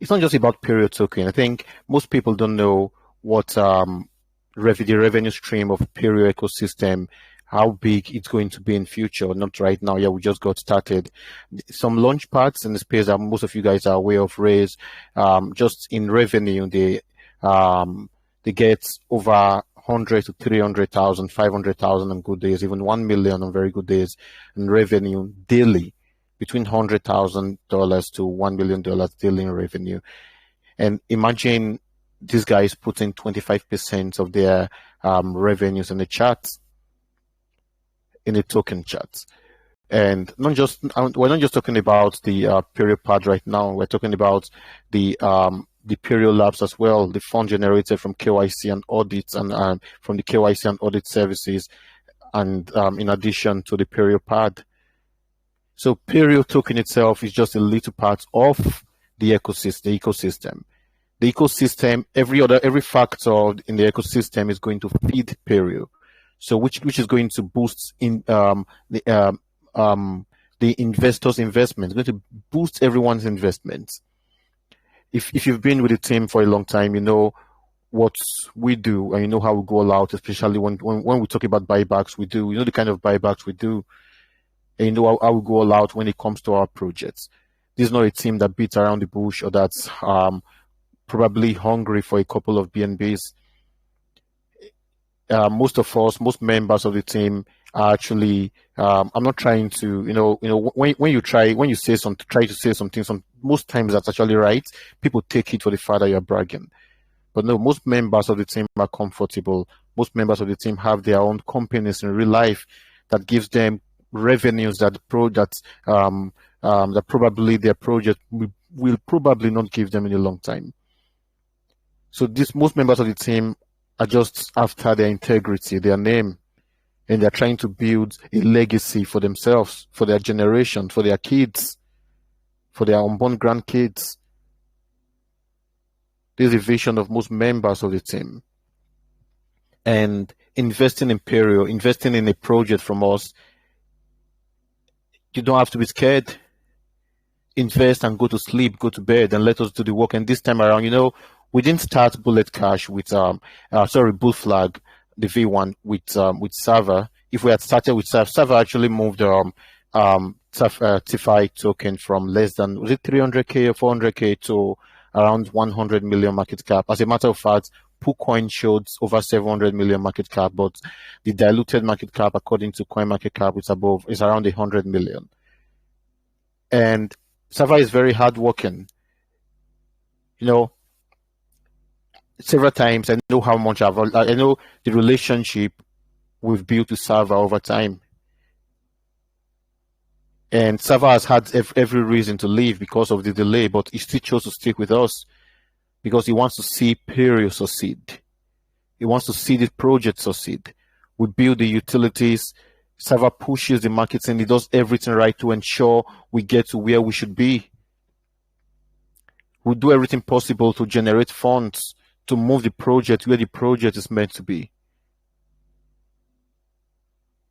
it's not just about Pario token. I think most people don't know what the revenue stream of Pario ecosystem, how big it's going to be in future. Not right now. Yeah, we just got started. Some launch pads in the space that most of you guys are aware of raise just in revenue. They get over 100 to 300,000, 500,000 on good days, even 1 million on very good days, in revenue daily, between $100,000 to $1 million daily in revenue. And imagine these guys putting 25% of their revenues in the charts, in the token charts. And we're not just talking about the Pario Pad right now. We're talking about the Pario Labs as well, the fund generated from KYC and audits, and from the KYC and audit services, and in addition to the Pario Pad. So Pario token itself is just a little part of the ecosystem. The ecosystem, every factor in the ecosystem is going to feed Pario. So which is going to boost in the investors' investment, it's going to boost everyone's investments. If you've been with the team for a long time, you know what we do, and you know how we go all out, especially when we talk about buybacks, you know the kind of buybacks we do, and you know how we go all out when it comes to our projects. This is not a team that beats around the bush or that's probably hungry for a couple of BNBs. Most members of the team are actually, I'm not trying to, when you try to say something, most times that's actually right. People take it for the fact that you're bragging. But no, most members of the team are comfortable. Most members of the team have their own companies in real life that gives them revenues that probably their project will probably not give them in a long time. So most members of the team are just after their integrity, their name, and they're trying to build a legacy for themselves, for their generation, for their kids, for their unborn grandkids. This is the vision of most members of the team. And investing in Pario, investing in a project from us, you don't have to be scared. Invest and go to sleep, go to bed, and let us do the work. And this time around, we didn't start Bullet Cash with Bull Flag, the V1 with Sava. If we had started with Sava actually moved TFI token from less than 300k or 400k to around 100 million market cap. As a matter of fact, PooCoin showed over 700 million market cap, but the diluted market cap, according to CoinMarketCap, is around 100 million. And Sava is very hardworking. Several times I know how much I know the relationship we've built with Sava over time. And Sava has had every reason to leave because of the delay, but he still chose to stick with us because he wants to see Pario succeed. He wants to see this project succeed. We build the utilities. Sava pushes the marketing. He does everything right to ensure we get to where we should be. We do everything possible to generate funds to move the project where the project is meant to be.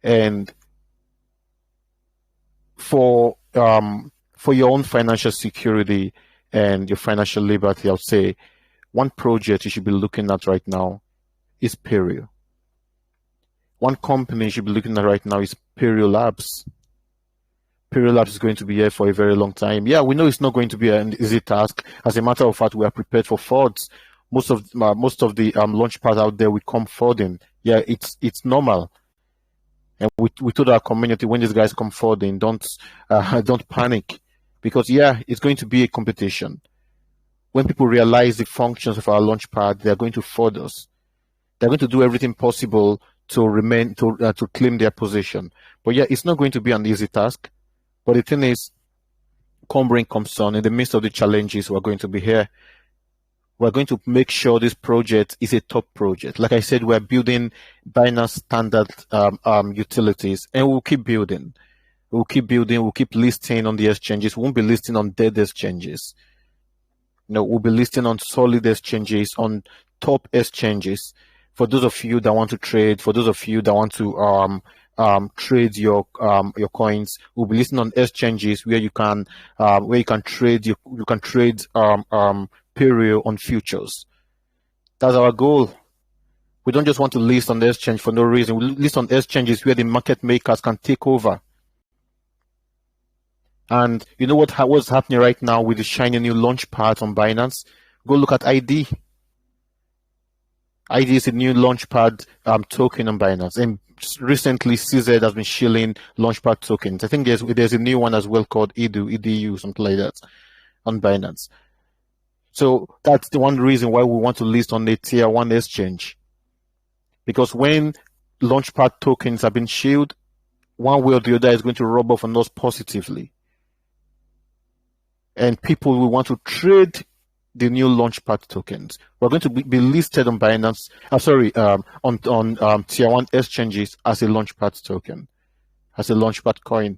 And for your own financial security and your financial liberty, I would say one project you should be looking at right now is Pario. One company you should be looking at right now is Pario Labs. Pario Labs is going to be here for a very long time. Yeah, we know it's not going to be an easy task. As a matter of fact, we are prepared for frauds. Most of the launch pads out there will come frauding. Yeah, it's normal. And we told our community, when these guys come frauding, don't panic, because yeah, it's going to be a competition. When people realize the functions of our launch pad, they are going to fraud us. They're going to do everything possible to claim their position. But yeah, it's not going to be an easy task. But the thing is, come rain, come sun, in the midst of the challenges, we're going to be here. We're going to make sure this project is a top project. Like I said, we're building Binance standard utilities, and we'll keep building. We'll keep building. We'll keep listing on the exchanges. We won't be listing on dead exchanges. We'll be listing on solid exchanges, on top exchanges. For those of you that want to trade, for those of you that want to trade your coins. We'll be listing on exchanges where you can trade Pario on futures. That's our goal. We don't just want to list on the exchange for no reason. We list on exchanges where the market makers can take over. And you know what's happening right now with the shiny new launch pad on Binance? Go look at ID. ID is a new launchpad token on Binance, and recently CZ has been shilling launchpad tokens. I think there's a new one as well called EDU, something like that, on Binance. So that's the one reason why we want to list on the tier 1 exchange, because when launchpad tokens have been shilled, one way or the other is going to rub off on us positively, and people will want to trade the new launchpad tokens. We're going to be listed on Binance. On tier 1 exchanges as a launchpad token, as a launchpad coin.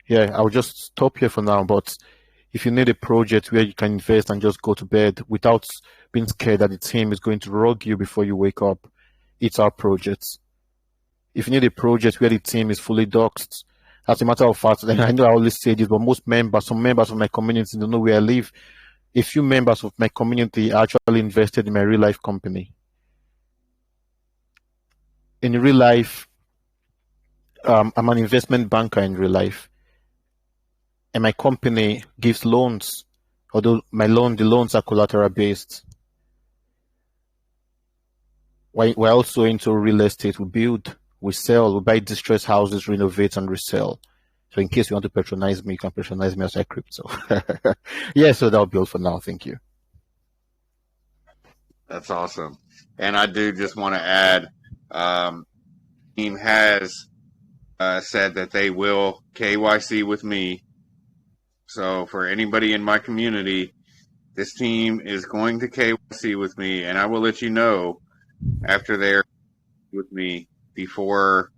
Yeah, I'll just stop here for now. But if you need a project where you can invest and just go to bed without being scared that the team is going to rug you before you wake up, it's our project. If you need a project where the team is fully doxed, as a matter of fact, I know I always say this, but some members of my community don't know where I live. A few members of my community actually invested in my real life company. In real life, I'm an investment banker in real life, and my company gives loans, although the loans are collateral based. We're also into real estate. We build, we sell, we buy distressed houses, renovate, and resell. So in case you want to patronize me, you can patronize me as I crypto. Yeah, so that'll be all for now. Thank you. That's awesome. And I do just want to add, team has said that they will KYC with me. So for anybody in my community, this team is going to KYC with me, and I will let you know after they're with me before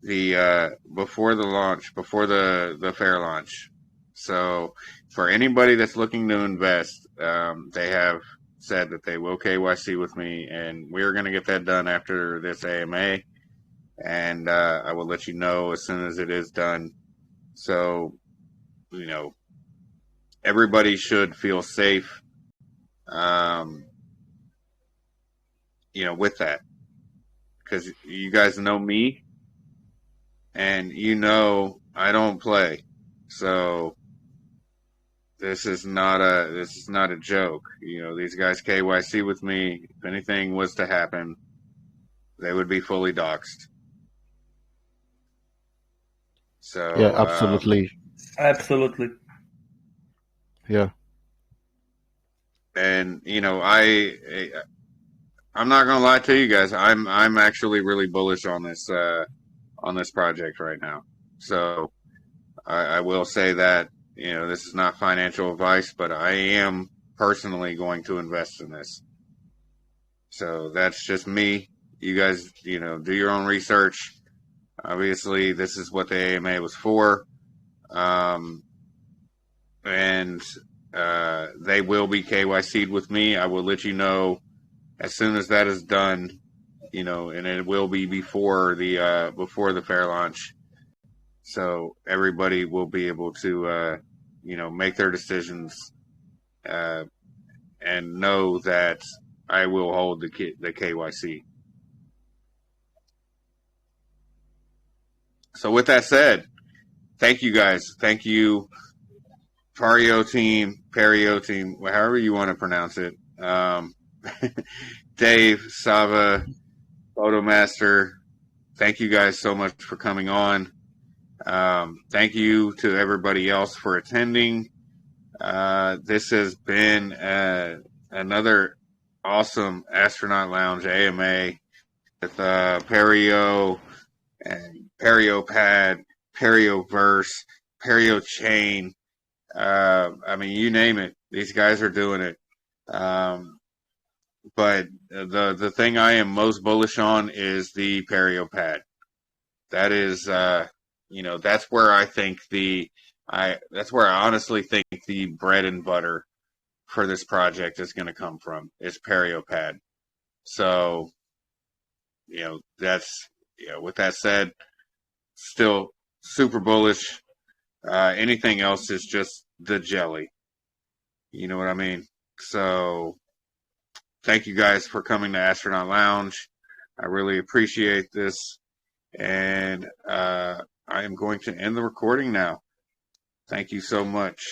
the launch, before the fair launch. So for anybody that's looking to invest, they have said that they will KYC with me, and we're going to get that done after this AMA, and I will let you know as soon as it is done. So, everybody should feel safe, with that, because you guys know me, and I don't play. So this is not a joke. These guys KYC with me. If anything was to happen, they would be fully doxxed. So yeah, absolutely. Absolutely. Yeah. And I'm not gonna lie to you guys. I'm actually really bullish on this project right now. So I will say that this is not financial advice, but I am personally going to invest in this. So that's just me. You guys, do your own research. Obviously, this is what the AMA was for. And they will be KYC'd with me. I will let you know as soon as that is done, and it will be before the fair launch. So everybody will be able to, make their decisions, and know that I will hold the KYC. So with that said, thank you guys. Thank you, Pario team, however you want to pronounce it. Dave, Sava, Photomaster, thank you guys so much for coming on. Thank you to everybody else for attending. This has been another awesome Astronaut Lounge AMA with Pario and Pario Pad, Pario Verse, Pario Chain. You name it. These guys are doing it. But the thing I am most bullish on is the Pario Pad. That is, that's where I think that's where I honestly think the bread and butter for this project is going to come from, is Pario Pad. So, yeah, with that said, still super bullish. Anything else is just the jelly. You know what I mean? So thank you guys for coming to Astronaut Lounge. I really appreciate this. And I am going to end the recording now. Thank you so much.